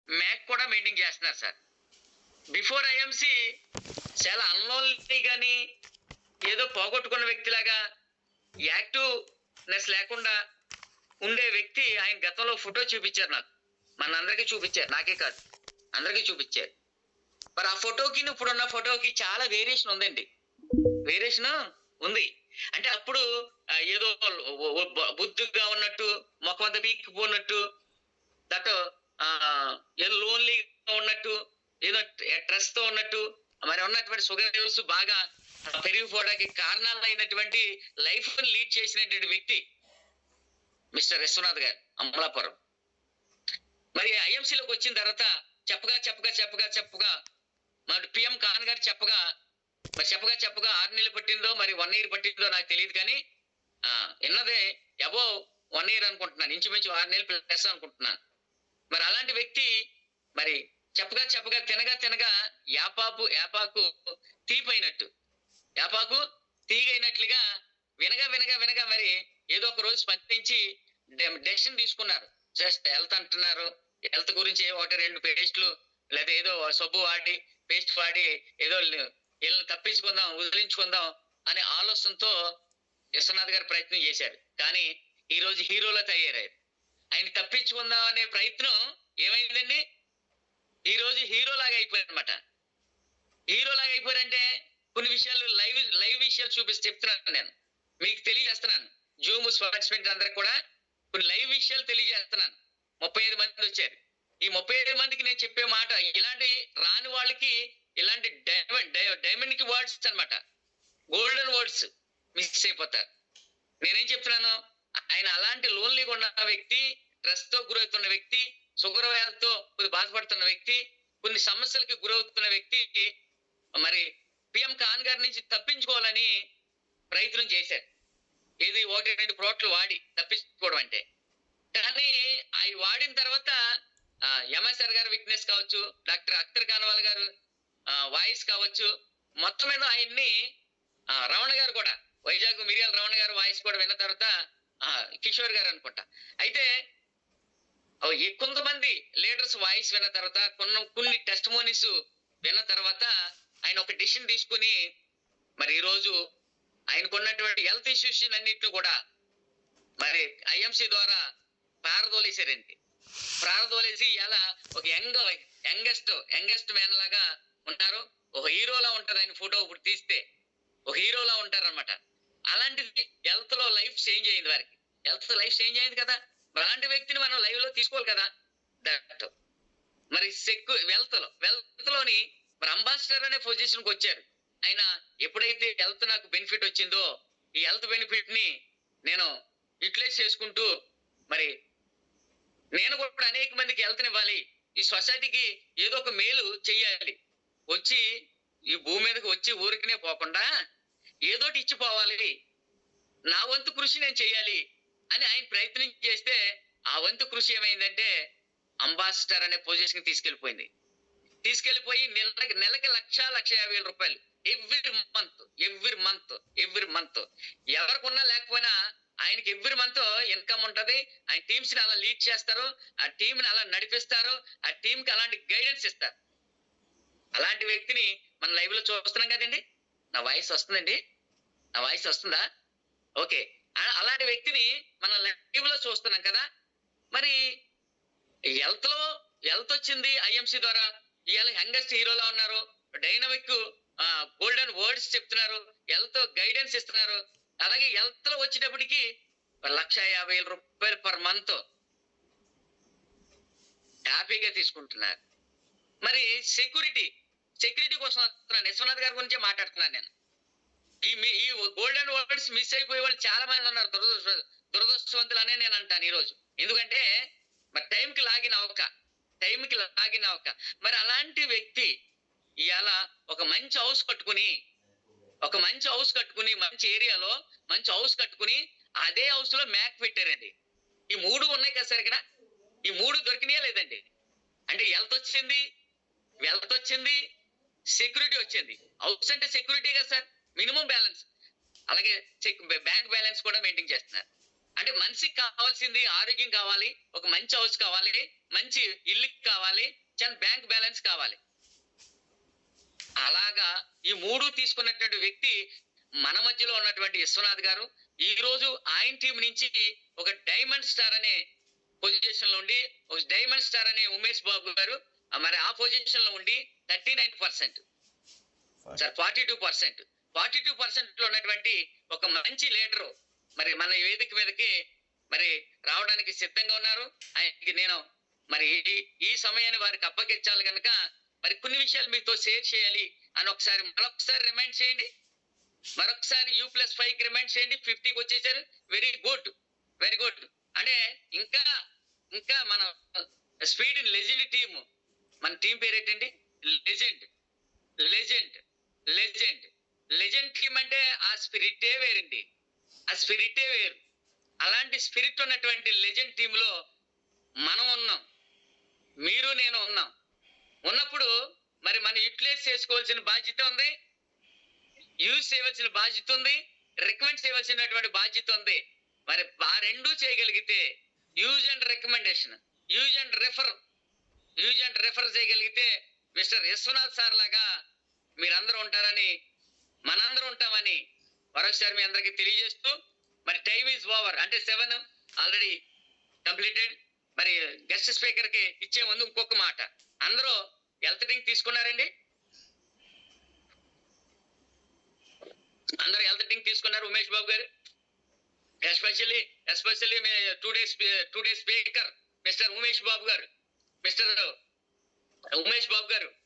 Mac కూడా maintain చేస్తున్నారు sir. Before IMC చాలా అన్లోన్లీ గాని ఏదో పోగొట్టుకున్న వ్యక్తిలాగా యాక్టివ్నెస్ లేకుండా ఉండే వ్యక్తి ఆయన గతంలో ఫోటో చూపించారు నాకు. మనందరికీ చూపించారు, నాకే కాదు అందరికీ చూపించారు. మరి ఆ ఫోటోకి ఇప్పుడున్న ఫోటోకి చాలా వేరియేషన్ ఉందండి. వేరియేషన్ ఉంది. అంటే అప్పుడు ఏదో బుద్ధిగా ఉన్నట్టు, ముఖం అంతా పీక్కిపోన్నట్టు, దట్ ఏదో లోన్లీగా ఉన్నట్టు, ఏదో స్ట్రెస్ తో ఉన్నట్టు, మరి ఉన్నటువంటి షుగర్ లెవెల్స్ బాగా పెరిగిపోవడానికి కారణాలైనటువంటి లైఫ్ లీడ్ చేసినటువంటి వ్యక్తి మిస్టర్ విశ్వనాథ్ గారు అమలాపురం. మరి ఐఎంసీలోకి వచ్చిన తర్వాత చెప్పగా మరి పిఎం ఖాన్ గారు చెప్పగా 6 నెలలు పట్టిందో మరి 1 year పట్టిందో నాకు తెలియదు, కానీ విన్నదే అబోవ్ 1 year అనుకుంటున్నాను, ఇంచుమించు 6 నెలలు ప్లస్ అనుకుంటున్నాను. మరి అలాంటి వ్యక్తి మరి చెప్పగా తినగా యాపాకు తీపైనట్టు, యాపాకు తీగైనట్లుగా వినగా మరి ఏదో ఒక రోజు స్పందించి డెసిషన్ తీసుకున్నారు. జస్ట్ హెల్త్ అంటున్నారు, హెల్త్ గురించి 1-2 పేస్ట్లు లేదా ఏదో సబ్బు వాడి పేస్ట్ వాడి ఏదో వీళ్ళని తప్పించుకుందాం, వదిలించుకుందాం అనే ఆలోచనతో విశ్వనాథ్ గారు ప్రయత్నం చేశారు. కానీ ఈ రోజు హీరోలో తయారయ్యారు. ఆయన తప్పించుకుందాం అనే ప్రయత్నం ఏమైందండి, ఈ రోజు హీరోలాగా అయిపోయారు అనమాట. హీరోలాగా అయిపోయారంటే కొన్ని విషయాలు లైవ్ విషయాలు చెప్తున్నాను, నేను మీకు తెలియజేస్తున్నాను. జూమ్ పార్టిసిపెంట్ అందరికి కూడా కొన్ని లైవ్ విషయాలు తెలియజేస్తున్నాను. 35 మంది వచ్చారు. ఈ 35 మందికి నేను చెప్పే మాట, ఇలాంటి రాని వాళ్ళకి ఇలాంటి డైమండ్ కి వర్డ్స్ అన్నమాట, గోల్డెన్ వర్డ్స్ మిస్ అయిపోతారు. నేనేం చెప్తున్నాను, ఆయన అలాంటి లోన్లీగా ఉన్న వ్యక్తి, స్ట్రెస్ తో గురవుతున్న వ్యక్తి, షుగర్ వ్యాధితో బాధపడుతున్న వ్యక్తి, కొన్ని సమస్యలకి గురవుతున్న వ్యక్తి మరి పిఎం ఖాన్ గారి నుంచి తప్పించుకోవాలని ప్రయత్నం చేశారు. ఏది 1-2 ప్రోట్లు వాడి తప్పించుకోవడం అంటే. కానీ అవి వాడిన తర్వాత ఎంఎస్ఆర్ గారు విట్నెస్ కావచ్చు, డాక్టర్ అఖ్తర్ ఖాన్వాల్ గారు వాయిస్ కావచ్చు, మొత్తం మీద ఆయన్ని రమణ గారు కూడా, వైజాగ్ మిరియాల రమణ గారు వాయిస్ కూడా విన్న తర్వాత, కిషోర్ గారు అనుకుంటా, అయితే కొంతమంది లీడర్స్ వాయిస్ విన్న తర్వాత, కొన్ని టెస్టిమోనీస్ విన్న తర్వాత ఆయన ఒక డిసిషన్ తీసుకుని మరి ఈరోజు ఆయనకున్నటువంటి హెల్త్ ఇష్యూస్ అన్నిటిని కూడా మరి ఐఎంసీ ద్వారా పారదోలేశారండి. ప్రారదోలేసి ఇలా ఒక యంగెస్ట్ మ్యాన్ లాగా ఉంటారు. ఒక హీరోలా ఉంటారు. ఆయన ఫోటో ఇప్పుడు తీస్తే ఒక హీరోలా ఉంటారు అనమాట. అలాంటిది హెల్త్ లో లైఫ్ చేంజ్ అయింది, వారికి హెల్త్ లైఫ్ చేంజ్ అయింది కదా. అలాంటి వ్యక్తిని మనం లైవ్ లో తీసుకోవాలి కదా. దట్ మరి వెల్త్ లోని మరి అంబాసిడర్ అనే పొజిషన్ కి వచ్చారు. ఆయన ఎప్పుడైతే హెల్త్ నాకు బెనిఫిట్ వచ్చిందో, ఈ హెల్త్ బెనిఫిట్ ని నేను యూటిలైజ్ చేసుకుంటూ మరి నేను కూడా అనేక మందికి హెల్త్ ఇవ్వాలి, ఈ సొసైటీకి ఏదో ఒక మేలు చెయ్యాలి, వచ్చి ఈ భూమి మీదకి వచ్చి ఊరికినే పోకుండా ఏదోటి ఇచ్చిపోవాలి, నా వంతు కృషి నేను చెయ్యాలి అని ఆయన ప్రయత్నం చేస్తే, ఆ వంతు కృషి ఏమైందంటే అంబాసిడర్ అనే పొజిషన్ తీసుకెళ్లిపోయింది. తీసుకెళ్లిపోయి నెలకి 1,50,000 రూపాయలు ఎవ్రీ మంత్ ఎవరికున్నా లేకపోయినా ఆయనకి ఎవ్రీ మంత్ ఇన్కమ్ ఉంటది. ఆయన టీమ్స్ ని అలా లీడ్ చేస్తారు, ఆ టీమ్ ని అలా నడిపిస్తారు, ఆ టీమ్ కి అలాంటి గైడెన్స్ ఇస్తారు. అలాంటి వ్యక్తిని మనం లైవ్ లో చూస్తున్నాం కదండి. నా వాయిస్ వస్తుందండి? నా వాయిస్ వస్తుందా? ఓకే. అలాంటి వ్యక్తిని మనం లైవ్ లో చూస్తున్నాం కదా. మరి హెల్త్ వచ్చింది ఐఎంసీ ద్వారా, ఇవాళ యంగెస్ట్ హీరోలా ఉన్నారు, డైనమిక్ గోల్డెన్ వర్డ్స్ చెప్తున్నారు, హెల్త్ గైడెన్స్ ఇస్తున్నారు. అలాగే హెల్త్ లో వచ్చేటప్పటికి 1,50,000 రూపాయలు పర్ మంత్ హ్యాపీగా తీసుకుంటున్నారు. మరి సెక్యూరిటీ కోసం వస్తున్నాను, విశ్వనాథ్ గారి గురించే మాట్లాడుతున్నాను నేను. ఈ గోల్డెన్ వర్డ్స్ మిస్ అయిపోయే వాళ్ళు చాలా మంది ఉన్నారు, దురదృష్టవంతులు అనే నేను అంటాను ఈరోజు. ఎందుకంటే మరి టైంకి లాగిన అవక మరి అలాంటి వ్యక్తి ఇవాళ ఒక మంచి హౌస్ కట్టుకుని మంచి ఏరియాలో మంచి హౌస్ కట్టుకుని అదే హౌస్ లో మ్యాక్ పెట్టారండి. ఈ 3 ఉన్నాయి కదా సార్ ఇక్కడ, ఈ 3 దొరికినాయా లేదండి? అంటే హెల్త్ వచ్చింది, సెక్యూరిటీ వచ్చింది. హౌస్ అంటే సెక్యూరిటీ కదా సార్, మినిమం బ్యాలెన్స్. అలాగే బ్యాంక్ బ్యాలెన్స్ కూడా మెయింటైన్ చేస్తున్నారు. అంటే మనిషికి కావాల్సింది ఆరోగ్యం కావాలి, ఒక మంచి హౌస్ కావాలి, మంచి ఇల్లు కావాలి, చిన్న బ్యాంక్ బ్యాలెన్స్ కావాలి. అలాగా ఈ మూడు తీసుకున్నటువంటి వ్యక్తి మన మధ్యలో ఉన్నటువంటి విశ్వనాథ్ గారు ఈ రోజు ఆయన టీం నుంచి ఒక డైమండ్ స్టార్ అనే పొజిషన్ లో ఉండి, ఒక డైమండ్ స్టార్ అనే ఉమేష్ బాబు గారు మరి ఆ పొజిషన్ లో ఉండి 39%, సార్ 42% లో ఉన్నటువంటి ఒక మంచి లీడరు మరి మన వేదిక మీదకి మరి రావడానికి సిద్ధంగా ఉన్నారు. ఆయనకి నేను మరి ఈ సమయాన్ని వారికి అప్పగించాలి కనుక మరి కొన్ని విషయాలు మీతో షేర్ చేయాలి అని మరొకసారి రిమైండ్ చేయండి. మరొకసారి U+5 రిమైండ్ చేయండి. 50కి వచ్చేసారు. Very good, very good. అంటే ఇంకా ఇంకా మన స్పీడ్ లెజెండ్ టీమ్. మన టీం పేరు ఏంటండి? Legend. Legend legend legend team అంటే ఆ స్పిరిటే వేరండి, ఆ స్పిరిటే వేరు. అలాంటి స్పిరిట్ ఉన్నటువంటి లెజెండ్ టీమ్ లో మనం ఉన్నాం, మీరు నేను ఉన్నాం. ఉన్నప్పుడు మరి మనం యూటిలైజ్ చేసుకోవాల్సిన బాధ్యత ఉంది, యూజ్ చేయవలసిన బాధ్యత ఉంది, రికమెండ్ చేయవలసినటువంటి బాధ్యత ఉంది. మరి ఆ రెండు చేయగలిగితే use and recommendation, use and refer చేయగలిగితే మిస్టర్ విశ్వనాథ్ సార్ లాగా మీరందరూ ఉంటారని, మనందరూ ఉంటామని మరొకసారి మీ అందరికి తెలియజేస్తూ మరి టైమ్ ఈజ్ ఓవర్ అంటే 7 ఆల్రెడీ కంప్లీటెడ్. మరి గెస్ట్ స్పీకర్ కి ఇచ్చే ముందు ఇంకొక మాట, అందరూ హెల్త్ డ్రింక్ తీసుకున్నారండి? అందరూ హెల్త్ డ్రింక్ తీసుకున్నారు ఉమేష్ బాబు గారు? Especially two days speaker mister Umesh Babu గారు,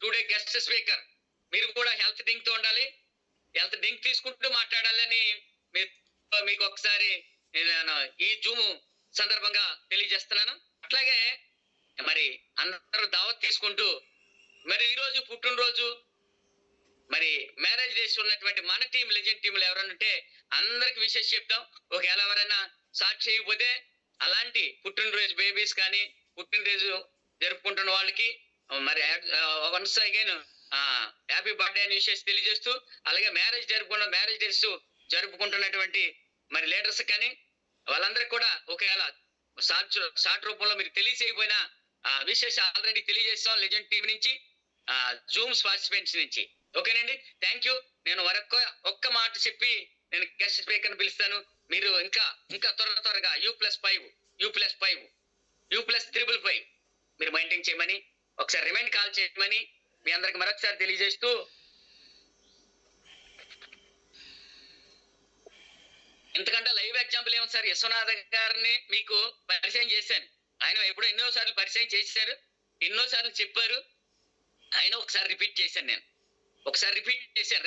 టూ డే గెస్ట్ స్పీకర్, మీరు కూడా హెల్త్ డ్రింక్ తో ఉండాలి, హెల్త్ డ్రింక్ తీసుకుంటూ మాట్లాడాలని మీకు ఒకసారి ఈ జూమ్ సందర్భంగా తెలియజేస్తున్నాను. అట్లాగే మరి అందరూ దావత్ తీసుకుంటూ మరి ఈరోజు పుట్టినరోజు మరి మ్యారేజ్ డేస్ ఉన్నటువంటి మన టీం లెజెండ్ టీంలు ఎవరైనా ఉంటే అందరికి విషెస్ చెప్తాం. ఒకవేళ ఎవరైనా స్టార్ట్ చేయకపోతే అలాంటి పుట్టినరోజు బేబీస్ కానీ పుట్టినరోజు జరుపుకుంటున్న వాళ్ళకి మరి వన్స్ అగైన్ హ్యాపీ బర్త్డే అని విషెస్ తెలియజేస్తూ, అలాగే మ్యారేజ్ డేస్ జరుపుకుంటున్నటువంటి మరి లీడర్స్ కానీ వాళ్ళందరికీ కూడా ఒకవేళ షార్ట్ రూపంలో మీరు తెలియజేయకపోయినా విషెస్ ఆల్రెడీ తెలియజేస్తాం లెజెండ్ టీం నుంచి, జూమ్స్ పార్టిసిపెంట్స్ నుంచి. ఓకేనండి, థ్యాంక్ యూ. నేను ఒక్క మాట చెప్పి నేను గెస్ట్ స్పీకర్ పిలుస్తాను. మీరు ఇంకా త్వరగా U+5 మీరు మెయింటైన్ చేయమని ఒకసారి రిమైండ్ కాల్ చేయమని మీ అందరికి మరొకసారి తెలియజేస్తూ, ఎందుకంటే లైవ్ ఎగ్జాంపుల్ ఏమో సార్, విశ్వనాథ్ గారిని మీకు పరిచయం చేశాను. ఆయన ఎప్పుడో ఎన్నోసార్లు పరిచయం చేశారు, ఎన్నోసార్లు చెప్పారు. ఆయన ఒకసారి రిపీట్ చేశాను,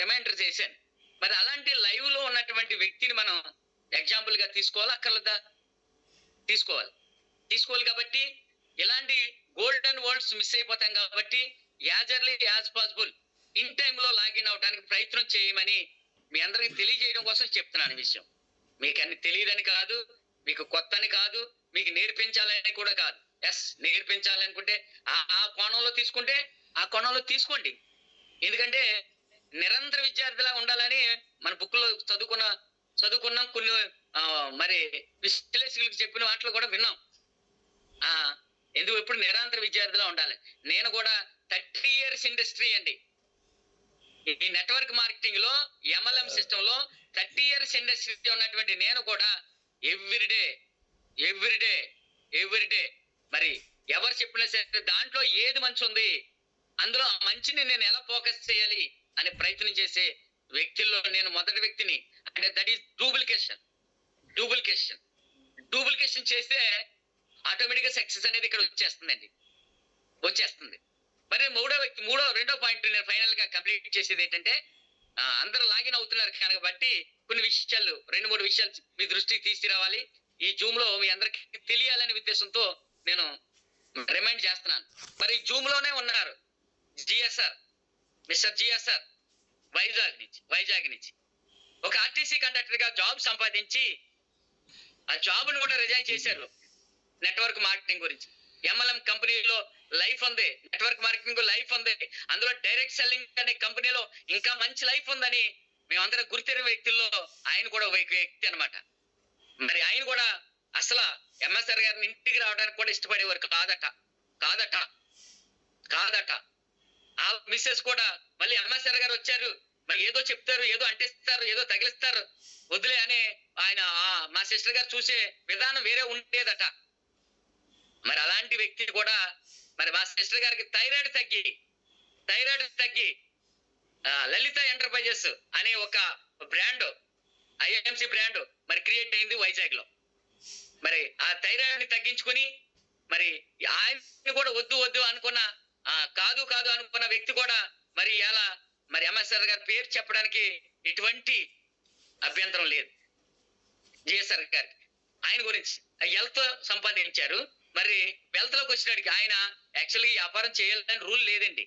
రిమైండర్ చేశాను. మరి అలాంటి లైవ్ లో ఉన్నటువంటి వ్యక్తిని మనం ఎగ్జాంపుల్ గా తీసుకోవాలా అక్కర్లేదా? తీసుకోవాలి కాబట్టి ఇలాంటి గోల్డెన్ వర్డ్స్ మిస్ అయిపోతాం కాబట్టి as early as possible in time లో లాగిన్ అవడానికి ప్రయత్నం చేయమని మీ అందరికి తెలియజేయడం కోసం చెప్తున్నాను. విషయం మీకు అన్ని తెలియదని కాదు, మీకు కొత్త అని కాదు, మీకు నేర్పించాలని కూడా కాదు. నేర్పించాలనుకుంటే ఆ కోణంలో తీసుకుంటే ఆ కోణంలో తీసుకోండి. ఎందుకంటే నిరంతర విద్యార్థిలా ఉండాలని మన బుక్ లో చదువుకున్నాం. కొన్ని మరి విశ్లేషకులకు చెప్పిన వాటిలో కూడా విన్నాం. ఎందుకు ఎప్పుడు నిరంతర విద్యార్థిలా ఉండాలి. నేను కూడా 30 years ఇండస్ట్రీ అండి. ఈ నెట్వర్క్ మార్కెటింగ్ లో MLM సిస్టమ్ లో 30 years ఇండస్ట్రీ ఉన్నటువంటి నేను కూడా ఎవ్రీడే మరి ఎవరు చెప్పినా సరే దాంట్లో ఏది మంచి ఉంది, అందులో ఆ మంచిని నేను ఎలా ఫోకస్ చేయాలి అనే ప్రయత్నం చేసే వ్యక్తుల్లో నేను మొదటి వ్యక్తిని. అంటే దట్ ఈస్ డూప్లికేషన్ చేస్తే ఆటోమేటిక్ గా సక్సెస్ అనేది ఇక్కడ వచ్చేస్తుంది. మరి రెండో పాయింట్ నేను ఫైనల్ గా కంప్లీట్ చేసేది ఏంటంటే, అందరూ లాగిన్ అవుతున్నారు కాబట్టి కొన్ని విషయాలు 2-3 విషయాలు మీ దృష్టికి తీసుకురావాలి. ఈ జూమ్ లో మీ అందరికి తెలియాలనే ఉద్దేశంతో నేను రిమైండ్ చేస్తున్నాను. మరి జూమ్ లోనే ఉన్నారు మిస్టర్ జిఎస్ఆర్ వైజాగ్ నుంచి ఒక ఆర్టీసీ కండక్టర్ గా జాబ్ సంపాదించి ఆ జాబ్ ను కూడా రిజైన్ చేశారు. నెట్వర్క్ మార్కెటింగ్ గురించి MLM కంపెనీలో లైఫ్ ఉంది, నెట్వర్క్ మార్కెటింగ్ లైఫ్ ఉంది, అందులో డైరెక్ట్ సెల్లింగ్ అనే కంపెనీలో ఇంకా మంచి లైఫ్ ఉందని మేమందరం గుర్తిన వ్యక్తుల్లో ఆయన కూడా ఒక వ్యక్తి అనమాట. మరి ఆయన కూడా అసలు MSR గారిని ఇంటికి రావడానికి కూడా ఇష్టపడేవారు కాదట కాదట. ఆ మిస్సెస్ కూడా మళ్ళీ ఎంఎస్ఆర్ గారు వచ్చారు, మరి ఏదో చెప్తారు, ఏదో అంటిస్తారు, ఏదో తగిలిస్తారు, వదిలే అని ఆయన మా సిస్టర్ గారు చూసే విధానం వేరే ఉండేదట. మరి అలాంటి వ్యక్తి కూడా మరి మా సిస్టర్ గారికి థైరాయిడ్ తగ్గి లలిత ఎంటర్ప్రైజెస్ అనే ఒక బ్రాండ్, ఐఎంసి బ్రాండ్ మరి క్రియేట్ అయింది వైజాగ్ లో. మరి ఆ థైరాయిడ్ ని తగ్గించుకుని మరి ఆయన కూడా వద్దు అనుకున్న కాదు అనుకున్న వ్యక్తి కూడా మరి ఎలా మరి ఎంఎస్ఆర్ గారి పేరు చెప్పడానికి ఎటువంటి అభ్యంతరం లేదు. జిఎస్ఆర్ గారికి ఆయన గురించి వెల్త్ సంపాదించారు. మరి వెల్త్ లోకి వచ్చినడికి ఆయన యాక్చువల్గా వ్యాపారం చేయాలని రూల్ లేదండి,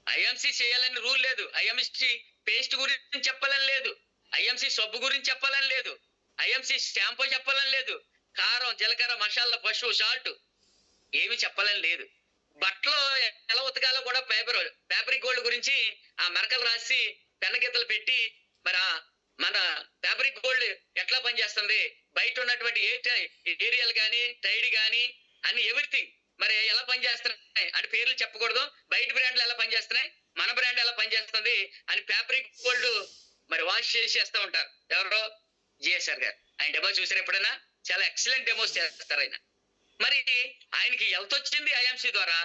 ఐఎంసి చేయాలని రూల్ లేదు, ఐఎంసి పేస్ట్ గురించి చెప్పాలని లేదు, ఐఎంసి సబ్బు గురించి చెప్పాలని లేదు, ఐఎంసి షాంపూ చెప్పాలని లేదు, కారం జీలకర్ర మసాలా పసుపు సాల్ట్ ఏమి చెప్పాలని లేదు. బట్టలు ఎలా ఉతకాలో కూడా ఫ్యాబ్రిక్ గోల్డ్ గురించి ఆ మరకలు రాసి పెన్నగీతలు పెట్టి మరి మన ఫ్యాబ్రిక్ గోల్డ్ ఎట్లా పనిచేస్తుంది, బయట ఉన్నటువంటి ఏరియల్ కానీ టైడ్ కానీ అన్ని ఎవ్రీథింగ్ మరి ఎలా పనిచేస్తున్నాయి అని పేర్లు చెప్పకూడదు, బయట బ్రాండ్లు ఎలా పనిచేస్తున్నాయి, మన బ్రాండ్ ఎలా పనిచేస్తుంది అని ఫ్యాబ్రిక్ గోల్డ్ మరి వాష్ చేసేస్తూ ఉంటారు. ఎవరో జిఎస్ఆర్ గారు. ఆయన డెమో చూసారు ఎప్పుడైనా? చాలా ఎక్సలెంట్ డెమోస్ చేస్తారు ఆయన. మరి ఆయనకి వెల్త్ వచ్చింది ఐఎంసి ద్వారా,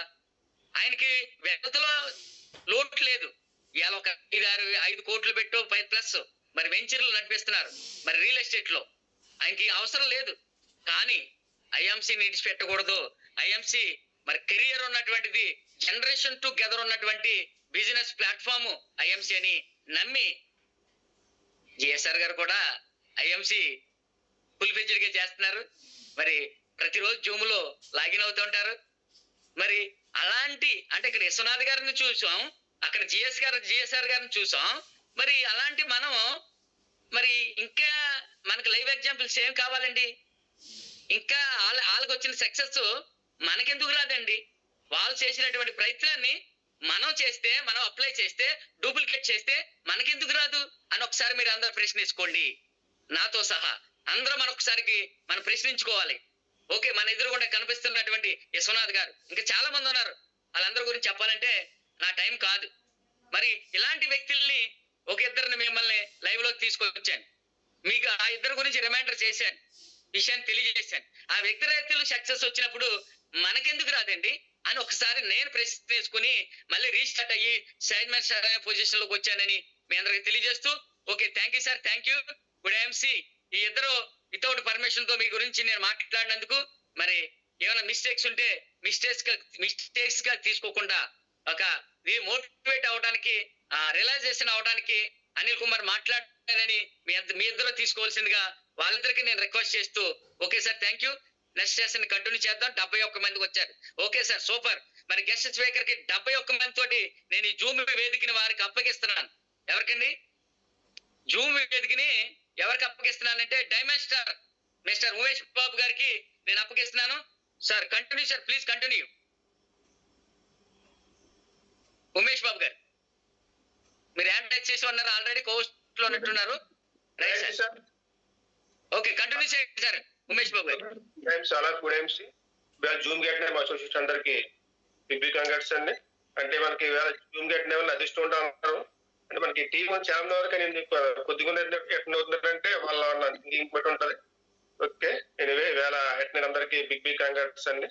ఆయనకి వెల్త్ లో లోటు లేదు. ఇవాళ ఒక 5 కోట్లు పెట్టు ప్లస్ మరి వెంచర్లు నడిపిస్తున్నారు మరి రియల్ ఎస్టేట్ లో, ఆయనకి అవసరం లేదు. కానీ ఐఎంసిని విడిచిపెట్టకూడదు. ఐఎంసి మరి కెరియర్ ఉన్నటువంటిది, జనరేషన్ టుగెదర్ ఉన్నటువంటి బిజినెస్ ప్లాట్ఫామ్ ఐఎంసి అని నమ్మి జిఎస్ఆర్ గారు కూడా ఐఎంసి ఫుల్ ఫెజ్డ్ గా చేస్తున్నారు. మరి ప్రతిరోజు జూమ్ లో లాగిన్ అవుతూ ఉంటారు. మరి అలాంటి అంటే ఇక్కడ విశ్వనాథ్ గారిని చూసాం, అక్కడ జిఎస్ఆర్ గారిని చూసాం. మరి అలాంటి మనం మరి ఇంకా మనకి లైవ్ ఎగ్జాంపుల్స్ ఏం కావాలండి? ఇంకా వాళ్ళకి వచ్చిన సక్సెస్ మనకెందుకు రాదండి? వాళ్ళు చేసినటువంటి ప్రయత్నాన్ని మనం చేస్తే, మనం అప్లై చేస్తే, డూప్లికేట్ చేస్తే మనకెందుకు రాదు అని ఒకసారి మీరు అందరూ ప్రశ్నించుకోండి, నాతో సహా అందరూ మనం ప్రశ్నించుకోవాలి. ఓకే, మన ఎదురుగుండా కనిపిస్తున్నటువంటి విశ్వనాథ్ గారు, ఇంకా చాలా మంది ఉన్నారు, వాళ్ళందరి గురించి చెప్పాలంటే నా టైం కాదు. మరి ఇలాంటి వ్యక్తుల్ని ఒక ఇద్దరిని మిమ్మల్ని లైవ్ లోకి తీసుకొచ్చాను, మీకు ఆ ఇద్దరు గురించి రిమైండర్ చేశాను, విషయాన్ని తెలియజేశాను. ఆ వ్యక్తిరేతలు సక్సెస్ వచ్చినప్పుడు మనకెందుకు రాదండి అని ఒకసారి నేను ప్రశ్నించుకుని మళ్ళీ రీస్టార్ట్ అయ్యి సైడ్ మ్యాన్ సార్ అనే పొజిషన్ లోకి వచ్చానని మీ అందరికి తెలియజేస్తూ, okay, thank you sir, thank you. Good IMC ఈ ఇద్దరు వితౌట్ పర్మిషన్ తో మీ గురించి నేను మాట్లాడినందుకు మరి ఏమైనా మిస్టేక్స్ ఉంటే మిస్టేక్స్ గా తీసుకోకుండా ఒక మోటివేట్ అవడానికి, రియలైజేషన్ అవడానికి అనిల్ కుమార్ మాట్లాడారని మీ ఇద్దరు తీసుకోవాల్సిందిగా వాళ్ళిద్దరికి నేను రిక్వెస్ట్ చేస్తూ, okay sir, thank you. Next session continue చేద్దాం. 71 మందికి వచ్చారు. Okay sir, super. మరి గెస్ట్ స్పీకర్ కి 71 మంది తోటి నేను ఈ జూమ్ వేదికని వారికి అప్పగిస్తున్నాను. ఎవరికండి జూమ్ వేదికని ఎవరికి అప్పగిస్తున్నానంటే diamond star mister Umesh Babu గారికి నేను అప్పగిస్తున్నాను. Sir continue sir, please continue. Umesh Babu గారు మీరు హ్యాండ్ రైజ్ చేసి ఉన్నారు, ఆల్రెడీ కోస్ట్ లో ఉన్నట్టున్నారు. రైట్ సార్, ఓకే, కంటిన్యూ చేయండి సార్ ఉమేష్ బాబు గారు. చాలా good MC Zoom get name association అందరికి బిగ్ బిగ్ కంగ్రాట్స్ అండి. అంటే మనకి జూమ్ గెట్ నేమ్ అధిష్టం ఉంటారు అంటే మనకి టీం చాలా వరకు నేను కొద్దిగా ఎట్లా అవుతున్నారంటే వాళ్ళ టీం బట్టి ఉంటది. ఓకే, ఎనివే వేళ ఎట్లా అందరికి బిగ్ బిగ్ కంగ్రాట్స్ అండి.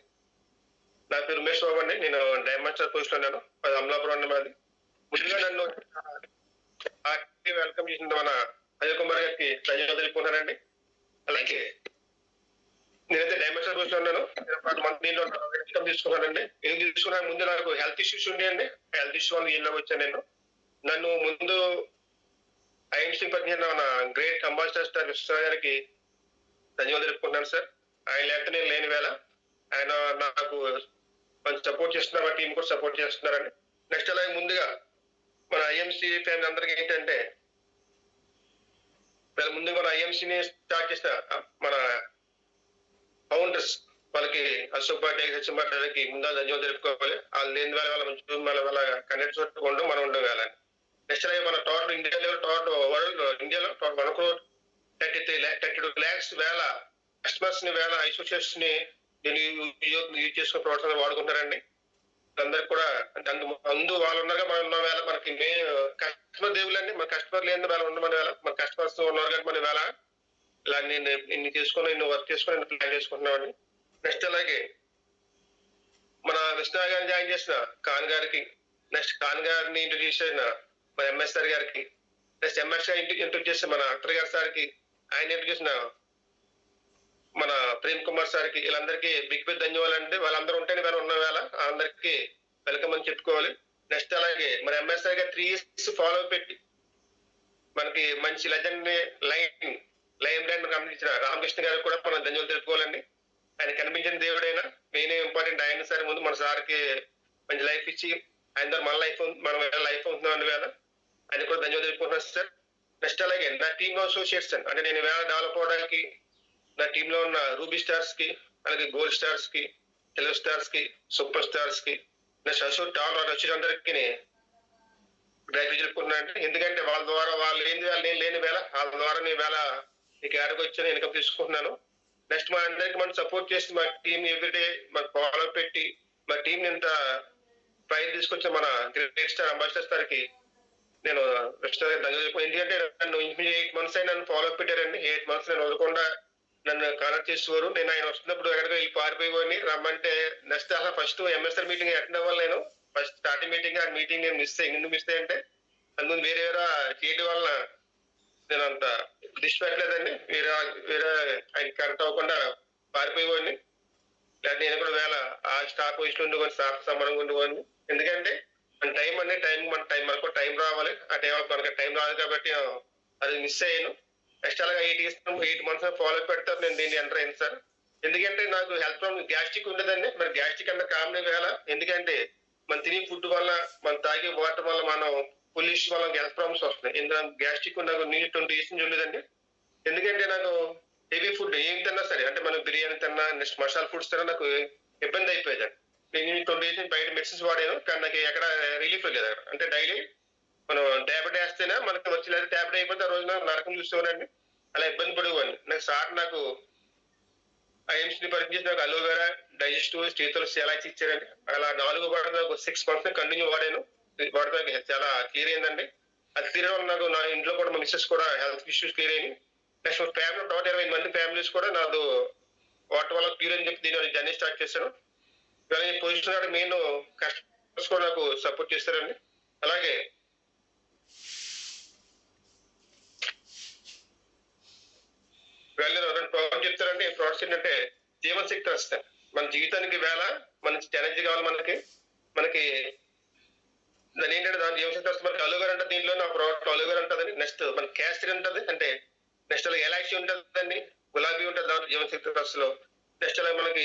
నా పేరు ఉమేష్ బాబు అండి, నేను డైమండ్ స్టార్ పోస్ట్ లో ఉన్నాను, అది అమలాపురం అండి మాది. ముందుగా నన్ను వెల్కమ్ చేసిన మన అజయ్ కుమార్ గారికి ధన్యవాదాలు చెప్పుకున్నానండి. అలాగే నేనైతే డైమండ్ స్టార్ పోస్ట్ లో ఉన్నాను, దీనిలో ఇన్కమ్ తీసుకున్నానండి. ఎందుకు తీసుకున్నాను, ముందు నాకు హెల్త్ ఇష్యూస్ ఉండే అండి, హెల్త్ ఇష్యూ వల్ల వీళ్ళకి వచ్చాను నేను. నన్ను ముందు ఐఎంసీ పనిచేసిన మన గ్రేట్ అంబాసిడర్ స్టార్ విశ్వనాథ్ గారికి ధన్యవాదాలు చెప్పుకుంటున్నాను సార్. ఆయన లేకపోతే నేను లేని వేళ ఆయన నాకు కొంచెం సపోర్ట్ చేస్తున్నారు, మా టీం కూడా సపోర్ట్ చేస్తున్నారండి. నెక్స్ట్ అలాగే ముందుగా మన ఐఎంసీ ఫ్యామిలీ అందరికి ఏంటంటే ముందుగా మన ఐఎంసీని స్టార్ట్ చేసిన మన ఫౌండర్స్ వాళ్ళకి అశోక్ పార్టీ హెచ్ఎంఆర్కి ముందు ధన్యవాదాలు తెలుపుకోవాలి. వాళ్ళు లేని వాళ్ళ వాళ్ళ కనెక్ట్స్ ఉండడం మనం ఉండగలని. నెక్స్ట్ అలాగే మన టోటల్ ఇండియా లెవెల్ వరల్డ్ ఇండియాలో 1,32,00,000 వేల కస్టమర్స్ ని, వేల అసోసియేట్స్ ని దీన్ని యూజ్ చేసుకునే ప్రోడక్ట్స్ వాడుకుంటారండి. అందరికి కూడా అంటే అందు వాళ్ళు ఉండగా మనం ఉన్న వేళ మనకి కస్టమర్ దేవుళ్ళండి. మన కస్టమర్ లేని వేళ ఉన్న మన వేళ మన కస్టమర్స్ ఉన్నారు కానీ మన వేళ ఇలా నేను ఇన్ని చేసుకుని ఇన్ని వర్క్ చేసుకుని ప్లాన్ చేసుకుంటున్నామండి. నెక్స్ట్ అలాగే మన విష్ణు గారిని జాయిన్ చేసిన ఖాన్ గారికి, నెక్స్ట్ ఖాన్ గారిని ఇంట్రడ్యూస్ చేసిన మన ఎంఎస్ఆర్ గారికి, నెక్స్ట్ ఎంఎస్ గారు ఇంట్రడ్యూస్ చేసిన మన అక్టర్ గారి సార్కి, ఆయన ఇంట్రడ్యూస్ చేసిన మన ప్రేమ్ కుమార్ సార్కి, వీళ్ళందరికీ బిగ్ ధన్యవాదాలు అండి. వాళ్ళందరూ ఉంటేనే కానీ ఉన్న వేళ అందరికీ వెల్కమ్ అని చెప్పుకోవాలి. నెక్స్ట్ అలాగే మన ఎంఎస్ఆర్ గారు 3 years ఫాలో పెట్టి మనకి మంచి లెజెండ్ లైమ్ ల్యాండ్ అందించిన రామకృష్ణ గారికి కూడా మనం ధన్యవాదాలు తెలుపుకోవాలండి. ఆయన కనిపించిన దేవుడైనా మెయిన్ ఇంపార్టెంట్ ఆయన సార్ ముందు మన సార్కి మంచి లైఫ్ ఇచ్చి ఆయన ద్వారా మన లైఫ్ ఉంటున్నాం వేళ ఆయన కూడా ధన్యవాదాలు తెలుపుకుంటున్నాను సార్. నెక్స్ట్ అలాగే నా టీమ్ అసోసియేట్స్ అంటే నేను వేళ డెవలప్ అవడానికి నా టీమ్ లో ఉన్న రూబీ స్టార్స్ కి, అలాగే గోల్డ్ స్టార్స్ కి, ఎల్లో స్టార్స్ కి, సూపర్ స్టార్స్ కి, నెక్స్ట్ అసోట్ టాల్ వచ్చేటందరికి డ్రైవ్ చెప్పుకున్నాను. ఎందుకంటే వాళ్ళ ద్వారా వాళ్ళు నేను లేని వేళ వాళ్ళ ద్వారా నేను వేళ నీకు ఏడకు వచ్చి ఇన్కమ్ తీసుకుంటున్నాను. నెక్స్ట్ మా అందరికి మనం సపోర్ట్ చేసి మా టీం ఎవ్రీడే మాకు ఫాలో పెట్టి మా టీం ఇంత పైన తీసుకొచ్చిన మన గ్రేట్ స్టార్ అంబాసిడర్ సార్కి నేను ఎందుకంటే నన్ను 8 months అయినా నన్ను ఫాలో పెట్టారండి. 8 months నేను వదలకుండా నన్ను కాంటాక్ట్ చేసేవారు. నేను ఆయన వస్తున్నప్పుడు ఎక్కడికి వెళ్ళి పారిపోయి రమ్మంటే నెక్స్ట్ అసలు ఫస్ట్ ఎంఎస్ఆర్ మీటింగ్ అటెండ్ అవ్వాలి. నేను ఫస్ట్ స్టార్టింగ్ మీటింగ్ ఆ మీటింగ్ నేను మిస్ అయ్యి ఎందుకు మిస్ అంటే అందుకు వేరే చేయడం వల్ల నేను అంత దిష్టి పెట్టలేదండి. వేరే ఆయన కరెక్ట్ అవ్వకుండా పారిపోయేవాడిని. లేదా నేను కూడా వేళ ఆ స్టాఫ్ పొజిషన్ ఉండేవాడిని, స్టాఫ్ సంబంధంగా ఉండేవాడిని. ఎందుకంటే మన టైం అంటే మనకు టైం రావాలి. ఆ టైం మనకు టైం రాదు కాబట్టి అది మిస్ అయ్యాను. నెక్స్ట్ అలాగా 8 months ఫాలో పెడతారు. నేను దీన్ని ఎంటర్ అయింది సార్. ఎందుకంటే నాకు హెల్త్ ప్రాబ్లమ్ గ్యాస్ట్రిక్ ఉండదండి. మరి గ్యాస్ట్రిక్ అంటే కామన్ వేళ ఎందుకంటే మనం తినే ఫుడ్ వల్ల మనం తాగే వాటర్ వల్ల మనం పొల్యూషన్ వల్ల హెల్త్ ప్రాబ్లమ్స్ వస్తున్నాయి. ఎందుకంటే గ్యాస్ట్రిక్ నాకు 20 years నుంచి ఉండదండి. ఎందుకంటే నాకు హెవీ ఫుడ్ ఏం తిన్నా సరే అంటే మనం బిర్యానీ తిన్నా, నెక్స్ట్ మసాలా ఫుడ్స్ తిన్నా నాకు ఇబ్బంది అయిపోయేదండి. నేను 20 years నుంచి బయట మెడిసిన్స్ వాడాను కానీ నాకు ఎక్కడ రిలీఫ్ లేదు. అంటే డైలీ మనం ట్యాబ్లెట్ వేస్తేనే మనకి వచ్చి లేదా ట్యాబ్లెట్ అయిపోతే ఆ రోజున నరకం చూసేవాడండి. అలా ఇబ్బంది పడేవాడిని. నాకు సార్ నాకు ఐఎంసీ పరిచయం చేసి నాకు అలోవెరా, డైజెస్టివ్, స్టీతులసి ఎలా ఇచ్చారండి. అలా 4 వాటర్ నాకు 6 months కంటిన్యూ వాడాను. వాడితే చాలా క్లియర్ అయిందండి. అది క్లియర్ వల్ల నాకు నా ఇంట్లో కూడా మా మిస్సెస్ కూడా హెల్త్ ఇష్యూస్ క్లియర్ అయ్యి నెక్స్ట్ ఫ్యామిలీ 120 మంది ఫ్యామిలీస్ కూడా నాకు వాటర్ వల్ల క్లియర్ అని చెప్పి దీని జర్నీ స్టార్ట్ చేశాను. ఇవాళ ఈ పొజిషన్ మెయిన్ కస్టమర్స్ కూడా నాకు సపోర్ట్ చేస్తారండి. అలాగే వాళ్ళు 2 ప్రోడక్ట్ చెప్తారండి. ఈ ప్రోడక్ట్స్ ఏంటంటే జీవనశక్తి వస్తాయి. మన జీవితానికి వేళ మంచి ఎనర్జీ కావాలి మనకి దాని ఏంటంటే దాని జీవనశక్తి వస్తుంది. మనకి అలోవేరా అంటే దీంట్లో నా ప్రోడక్ట్ అలోవేరా ఉంటుందండి. నెక్స్ట్ మనకి క్యాస్టర్ ఉంటుంది అంటే నెక్స్ట్ అలాగే ఎలాక్సీ ఉంటుందండి, గులాబీ ఉంటుంది దాంట్లో జీవనశక్తి వస్తులో. నెక్స్ట్ అలాగే మనకి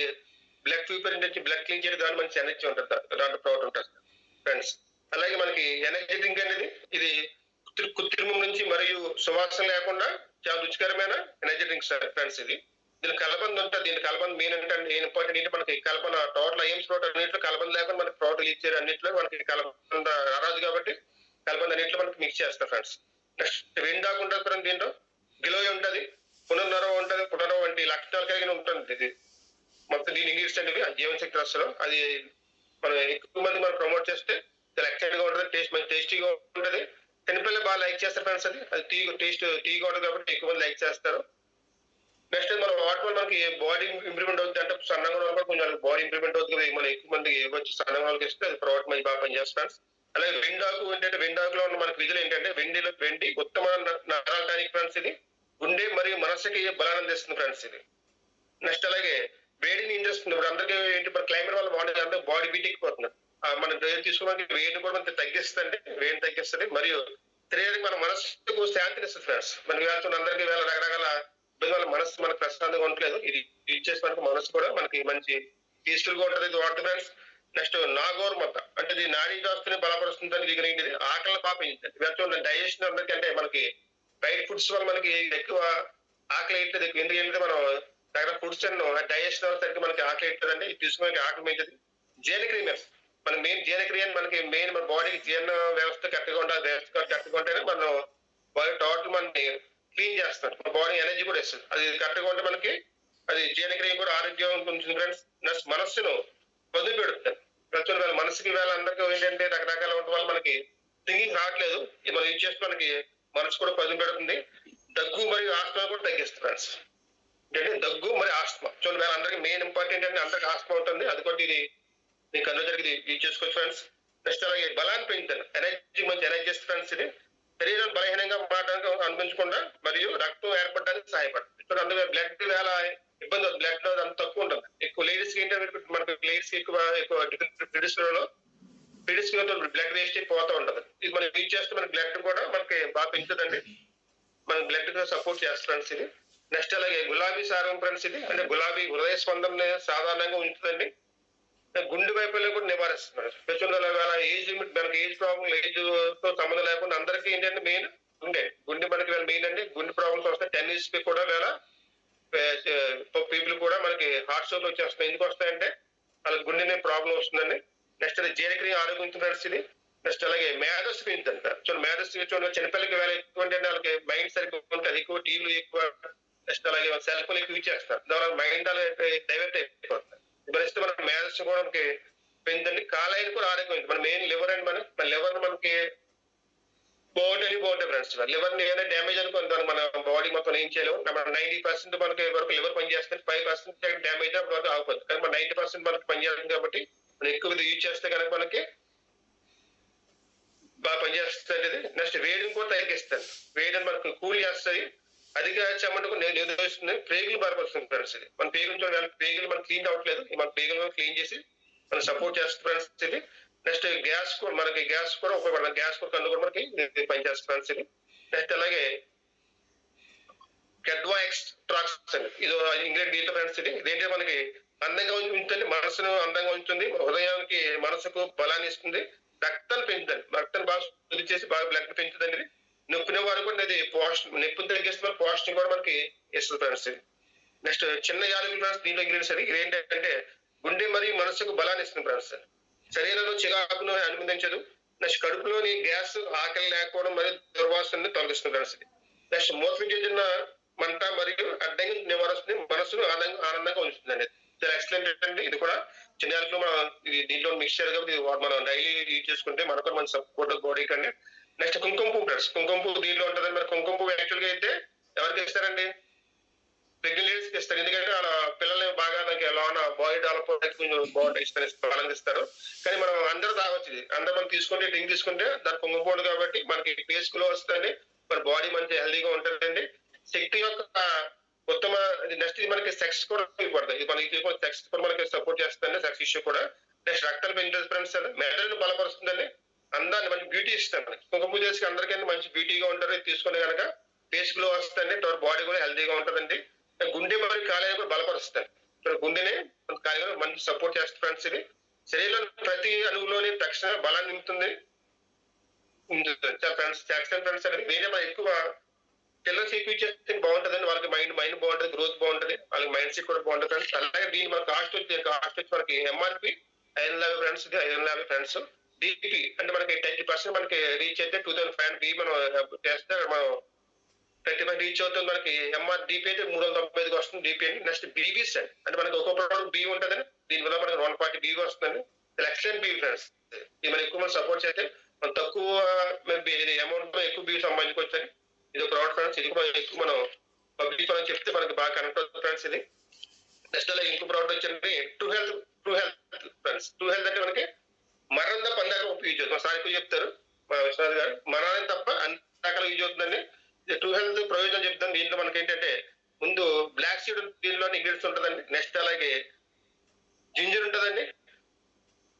బ్లడ్ ప్యూపర్ నుంచి బ్లడ్ క్లీన్ చేయడం దాంట్లో మంచి ఎనర్జీ ఉంటుంది. దాంట్లో ప్రోడక్ట్ ఉంటుంది ఫ్రెండ్స్. అలాగే మనకి ఎనర్జీ డ్రింక్ అనేది ఇది కృత్రిమం నుంచి మరియు సువాసన లేకుండా చాలా రుచికరమైన ఎనర్జీ డ్రింక్ సార్ ఫ్రెండ్స్. ఇది దీని కలబంద ఉంటుంది. దీని కలబంద మెయిన్ అంటే ఇంపార్టెంట్ ఏంటి మనకి కలపన టోటల్ ఐఎమ్స్ ప్రోడక్ట్ అన్నింటిలో కలబంద లేకుండా మనకి ప్రోడక్ట్ రిలీజ్ చేయరు. అన్నింటిలో మనకి కలబంద రారాజు కాబట్టి కలబంద అన్నింటిలో మనకి మిక్స్ చేస్తారు ఫ్రెండ్స్. నెక్స్ట్ వెండాకు ఉంటుంది ఫ్రెండ్స్. దీంట్లో గిలోయ్ ఉంటుంది, పునర్నరం ఉంటుంది, పునరం వంటి లక్షణాలు కలిగిన ఉంటుంది. ఇది మొత్తం దీని ఇంగ్లీష్ అండి జీవనశక్తి రసలు. అది మనం ఎక్కువ మంది మనం ప్రమోట్ చేస్తే చాలా ఎక్సైట్ గా ఉంటుంది, మంచి టేస్టీగా ఉంటుంది. చిన్నపిల్లలు బాగా లైక్ చేస్తారు ఫ్రెండ్స్. అది టీగా ఉంటుంది కాబట్టి ఎక్కువ మంది లైక్ చేస్తారు. నెక్స్ట్ మనం వాటర్ వల్ల మనకి బాడీ ఇంప్రూవ్మెంట్ అవుతుంది. అంటే సన్నగా ఉన్నప్పుడు కొంచెం బాడీ ఇంప్రూవ్మెంట్ అవుతుంది. మనం ఎక్కువ మందికి వచ్చి సన్నగా వాళ్ళకి ఇస్తే అది ప్రోడక్ట్ మంచి బాగా పనిచేస్తాను. అలాగే వెండాకు ఏంటంటే వెండాకులో ఉన్న మనకి విధులు ఏంటంటే వెండి ఉత్తమ నరాల టానిక్ ఫ్రెండ్స్. ఇది గుండె మరియు మనసుకి బలాన్ని అందిస్తుంది ఫ్రెండ్స్. ఇది నెక్స్ట్ అలాగే వేడిని ఏం చేస్తుంది. ఇప్పుడు అందరికీ ఏంటి మన క్లైమేట్ వల్ల బాడీ బీట్ ఎక్కిపోతుంది. మన తీసుకోవడానికి వేడిని కూడా మనకి తగ్గిస్తుంది, వేడిని తగ్గిస్తుంది మరియు శరీరానికి మన మనసుకు శాంతినిస్తుంది ఫ్రెండ్స్. మనకి వెళ్తున్న అందరికీ వేళ రకరకాల ఇబ్బంది వల్ల మనసు మనకు ప్రశాంతంగా ఉండలేదు. ఇది ఇచ్చేసి మనకు మనసు కూడా మనకి మంచి పీస్ఫుల్ గా ఉంటుంది. ఇది వాడుతుంది ఫ్రెండ్స్. నెక్స్ట్ నాగోర్ మొత్త అంటే ఇది నాడీ వ్యవస్థని బలపరుస్తుందని దిగినది. ఆకలిని పాపించింది. వెళ్తున్న డైజెషన్ అందరికీ అంటే మనకి బయట ఫుడ్స్ వల్ల మనకి ఎక్కువ ఆకలి వేయట్లేదు. ఎందుకంటే మనం దగ్గర ఫుడ్స్ డైజెషన్ సరికి మనకి ఆకలి వేయట్లేదండి. ఇది తీసుకుని ఆకలి పెంచుతుంది. జీర్ణక్రియస్ మన మెయిన్ జీర్ణక్రియ మనకి మెయిన్ మన బాడీకి జీర్ణ వ్యవస్థ కరెక్ట్గా ఉండాలి. వ్యవస్థ కరెక్ట్గా ఉంటేనే మనం బాడీ టోటల్ మనకి క్లీన్ చేస్తాం. మన బాడీ ఎనర్జీ కూడా ఇస్తుంది. అది కరెక్ట్గా ఉంటే మనకి అది జీర్ణక్రియ కూడా ఆరోగ్యం ఉంటుంది ఫ్రెండ్స్. నెక్స్ట్ మనస్సును పొదుపు పెడుతుంది. ప్రతి వేళ మనసుకి వేళ అందరికీ ఏంటంటే రకరకాల ఉండటం వల్ల మనకి థింకింగ్ రావట్లేదు. ఇది మనం యూజ్ చేస్తే మనకి మనసు కూడా పొదుపు పెడుతుంది. దగ్గు మరియు ఆస్తమా కూడా తగ్గిస్తుంది ఫ్రెండ్స్. అంటే దగ్గు మరియు ఆస్తమా చూడండి వేళ అందరికి మెయిన్ ఇంపార్టెంట్ అంటే అందరికి ఆస్తమా ఉంటుంది. అది కూడా ఇది మీకు అందరూ జరిగి యూజ్ చేసుకోవచ్చు ఫ్రెండ్స్. నెక్స్ట్ అలాగే బలాన్ని పెంచుతాను, ఎనర్జీ మంచి ఎనర్జీ ఇస్తుంది ఫ్రెండ్స్. ఇది శరీరం బలహీనంగా మారడానికి అనిపించకుండా మరియు రక్తం ఏర్పడడానికి సహాయపడుతుంది. ఇప్పుడు అందులో బ్లడ్ వేళ ఇబ్బంది, బ్లడ్ అంత తక్కువ ఉంటుంది. ఎక్కువ లేడీస్ కి ఏంటంటే మనకు లేడీస్ కి ఎక్కువ పీరియడ్స్ బ్లడ్ వేస్ట్ అయిపోతూ ఉంటది. ఇది మనం యూజ్ చేస్తే మన బ్లడ్ కూడా మనకి బాగా పెంచుతుందండి. మన బ్లడ్ సపోర్ట్ చేస్తుంది ఇది. నెక్స్ట్ అలాగే గులాబీ సారం ఫ్రెండ్స్. ఇది అంటే గులాబీ హృదయ స్పందన సాధారణంగా ఉంటుందండి. గుండె వైఫల్యం కూడా నివారిస్తున్నారు. ఏజ్ లిమిట్ మనకి ఏజ్ ప్రాబ్లం ఏజ్ తో సంబంధం లేకుండా అందరికీ ఏంటంటే మెయిన్ గుండె మనకి మెయిన్ అండి. గుండె ప్రాబ్లమ్స్ వస్తాయి. 10 years కూడా వేళ పీపుల్ కూడా మనకి హార్ట్ స్ట్రోక్ వచ్చేస్తున్నాయి. ఎందుకు వస్తాయంటే వాళ్ళకి గుండె ప్రాబ్లం వస్తుందండి. నెక్స్ట్ అది జీర్ణక్రియ ఆరోగ్యం ఫ్రెండ్స్. ఇది నెక్స్ట్ అలాగే మేధస్సు పెంచుతుంది. చూడండి మేధస్సు చూడండి చిన్నపిల్లలకి వేళ ఎక్కువ అంటే వాళ్ళకి మైండ్ సరిగ్గా ఉంటుంది. ఎక్కువ టీవీలు ఎక్కువ, నెక్స్ట్ అలాగే సెల్ ఫోన్ ఎక్కువ యూజ్ చేస్తారు. దాని మైండ్ అలా డైవర్ట్ అయిపోతుంది. భరిస్తే మనకి మేధస్సు కూడా మనకి పెంచుతుంది. కాలేయం కూడా ఆరోగ్యం. మన మెయిన్ లివర్ అండి. మన లివర్ మనకి బాగుంటాయి ఫ్రెండ్స్. లివర్ ని ఏదైనా డ్యామేజ్ అనుకుంటాం మన బాడీ మొత్తం ఏం చేయలేము. మన 90% మనకి వరకు లివర్ పనిచేస్తుంది. 5% డ్యామేజ్ అప్పటి వరకు ఆగిపోతుంది. కానీ మన 90% మనకి పనిచేస్తుంది కాబట్టి మనం ఎక్కువ యూజ్ చేస్తే కనుక మనకి బాగా పనిచేస్తుంది. ఇది నెక్స్ట్ వేడిని కూడా తగ్గిస్తుంది. వేడిని మనకు కూల్ చేస్తుంది. అధిక చెమటకు నిరోధిస్తుంది. పేగులు బలపరుస్తుంది ఫ్రెండ్స్. ఇది మన పేగులు మనకు క్లీన్ అవ్వట్లేదు. మన పేగులు క్లీన్ చేసి మనం సపోర్ట్ చేస్తుంది ఫ్రెండ్స్. ఇది నెక్స్ట్ గ్యాస్ కూడా మనకి గ్యాస్ కూడా ఉపయోగపడుతుంది. గ్యాస్ కూడా కన్ను కూడా మనకి పనిచేస్తుంది ఫ్రెండ్స్. ఇది నెక్స్ట్ అలాగే కెడ్వా ఎక్స్ట్రాక్స్ అండి. ఇది ఇంగ్రీడియంట్ ఫ్రెండ్స్. ఇది ఇదేంటే మనకి అందంగా ఉంచుతుంది. మనసును అందంగా ఉంచుతుంది. హృదయానికి మనసుకు బలాన్ని ఇస్తుంది. రక్తాన్ని పెంచుతుంది. రక్తాన్ని బాగా శుద్ధి చేసి బాగా బ్లడ్ పెంచుతుంది. ఇది నొప్పిన వారు కూడా ఇది నొప్పిని తగ్గిస్తుంది. పోషణ కూడా మనకి ఇస్తుంది ఫ్రెండ్స్. నెక్స్ట్ చిన్న యాలకులు ఫ్రెండ్స్. దీంట్లో ఇంగ్రీడియంట్స్ అది ఏంటంటే గుండె మరియు మనసుకు బలాన్ని ఇస్తుంది ఫ్రెండ్స్. శరీరంలో చికాకును అనుమతించదు. నెక్స్ట్ కడుపులోని గ్యాస్, ఆకలి లేకపోవడం మరియు దుర్వాసనని తొలగిస్తుంది ఫ్రెండ్స్. నెక్స్ట్ మోసపోయిన మంట మరియు అడ్డంగా నివారిస్తుంది. మనసును ఆనందంగా ఉంచుతుందండి. ఎక్సలెంట్ అండి. ఇది కూడా చిన్న యాలకులు మనం దీంట్లో మిక్స్చర్ కాబట్టి మనం డైలీ యూజ్ చేసుకుంటే మనకు మన సపోర్ట్ బాడీ కండి. నెక్స్ట్ కుంకుమ పువ్వు ఫ్రెండ్స్. కుంకుమ పువ్వు దీంట్లో ఉంటుందండి. మరి కుంకుమ పువ్వు యాక్చువల్గా అయితే ఎవరికి ఇస్తారండి? ప్రెగ్నెంట్ లేడీస్కి ఇస్తారు. ఎందుకంటే వాళ్ళ పిల్లల్ని బాగా నాకు ఎలా ఉన్న బాడీ డెవలప్ కొంచెం బాగుంటాయి ఇస్తారు. కానీ మనం అందరూ తాగొచ్చు. ఇది అందరూ మనం తీసుకుంటే డ్రింక్ తీసుకుంటే దాని కుంకుమ పువ్వు కాబట్టి మనకి ఫేస్ గ్లో వస్తుంది. మన బాడీ మంచి హెల్దీగా ఉంటుందండి. శక్తి యొక్క ఉత్తమ నెక్స్ట్ మనకి సెక్స్ కూడా ఉపయోగపడుతుంది. ఇది మనకి సెక్స్ కూడా మనకి సపోర్ట్ చేస్తుంది. సెక్స్ ఇష్యూ కూడా. నెక్స్ట్ రక్తాలు పెంచుతుంది ఫ్రెండ్స్. మెదడును బలపరుస్తుందండి. అందాన్ని మంచి బ్యూటీ ఇస్తుంది. మనకి కుంకుమ చేసి అందరికీ మంచి బ్యూటీగా ఉంటారు. తీసుకునే కనుక ఫేస్ గ్లో వస్తుంది. బాడీ కూడా హెల్దీగా ఉంటుందండి. గుండె మరియు కాలేయం కూడా బలపరుస్తుంది. గుండెని కాలేయం మంచి సపోర్ట్ చేస్తుంది ఫ్రెండ్స్. ఇది శరీరంలో ప్రతి అణువులోని తక్షణ బలాన్ని నింపుతుంది ఫ్రెండ్స్. అనేది వేరే మనం ఎక్కువ పిల్లలకి ఎక్కువ చేస్తే బాగుంటుందండి. వాళ్ళకి మైండ్ బాగుంటుంది, గ్రోత్ బాగుంటుంది, వాళ్ళకి మైండ్ సెట్ కూడా బాగుంటుంది ఫ్రెండ్స్. అలాగే దీని మన కాస్ట్ వచ్చి మనకి ఎంఆర్పి 550 ఫ్రెండ్స్. ఇది 550 ఫ్రెండ్స్. డిపి అంటే మనకి 30% మనకి రీచ్ అయితే 2500 బి మనం చేస్తే మనం 35 రీచ్ అవుతుంది. మనకి ఎంఆర్ డిపి అయితే 395 వస్తుంది డిపి అండి. నెక్స్ట్ బీబీస్ అంటే మనకి ఒక్కొక్క ప్రోడక్ట్ బీ ఉంటుందండి. దీనివల్ల మనకి 140 బీ వస్తుందండి. Excellent B friends. ఇది మనం ఎక్కువ మనం సపోర్ట్ చేస్తే మనం తక్కువ అమౌంట్ ఎక్కువ బీ సంపాదించుకోవచ్చని ఇది ప్రోడక్ట్ ఫ్రెండ్స్. ఇది కూడా ఎక్కువ మనం పబ్లిక్ మనం చెప్తే మనకి బాగా కనెక్ట్ అవుతుంది ఫ్రెండ్స్. ఇది నెక్స్ట్ అలా ఇంకో ప్రోడక్ట్ వచ్చండి true health friends. True health అంటే మనకి మరణం తప్ప అందాక యూజ్ అవుతుంది. సార్ ఎక్కువ చెప్తారు మా విశ్వనాథ్ గారు. మరణం తప్ప అందాక యూజ్ అవుతుందండి. ట్రూ హెల్త్ ప్రయోజనం చెప్తాను. దీంట్లో మనకి ఏంటంటే ముందు బ్లాక్ సీడ్ దీనిలో ఇంగ్రీడియంట్స్ ఉంటుందండి. నెక్స్ట్ అలాగే జింజర్ ఉంటుందండి.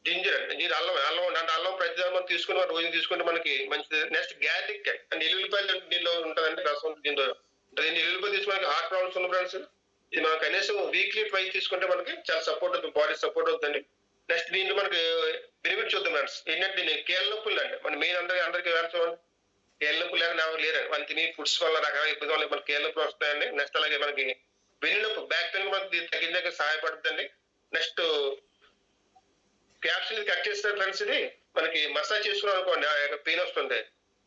జింజర్ అంటే అల్లం ప్రతిదానం మనం తీసుకుని మనం రోజు తీసుకుంటే మనకి మంచిది. నెక్స్ట్ గ్యార్లిక్ అంటే ఎల్లుల్లిపాయలు దీనిలో ఉంటుందండి. రసం దీంట్లో ఎల్లుల్లిపాయలు తీసుకుని హార్ట్ ప్రాబ్లమ్స్ ఉన్న ఫ్రెండ్స్. ఇది మనం కనీసం వీక్లీ ట్వైస్ తీసుకుంటే మనకి చాలా సపోర్ట్ అవుతుంది, బాడీ సపోర్ట్ అవుతుందండి. నెక్స్ట్ దీంట్లో మనకి బెనిఫిట్ చూద్దాం ఫ్రెండ్స్. ఏంటంటే దీన్ని కీళ్ళ నొప్పులు అండి. మన మెయిన్ అందరికి చూడండి కీళ్ళ నొప్పులు లేరండి. మన తిని ఫుడ్స్ వల్ల రకరకాల ఇబ్బంది వల్ల మనకి కీళ్ళ నొప్పులు వస్తాయండి. నెక్స్ట్ అలాగే మనకి వెన్ను నొప్పి బ్యాక్ పెయిన్ మనకి తగ్గించడానికి సహాయపడుతుందండి. నెక్స్ట్ క్యాప్సిల్ కట్ చేస్తారు ఫ్రెండ్స్. ఇది మనకి మసాజ్ చేసుకున్నాం అనుకోండి పెయిన్ వస్తుంది,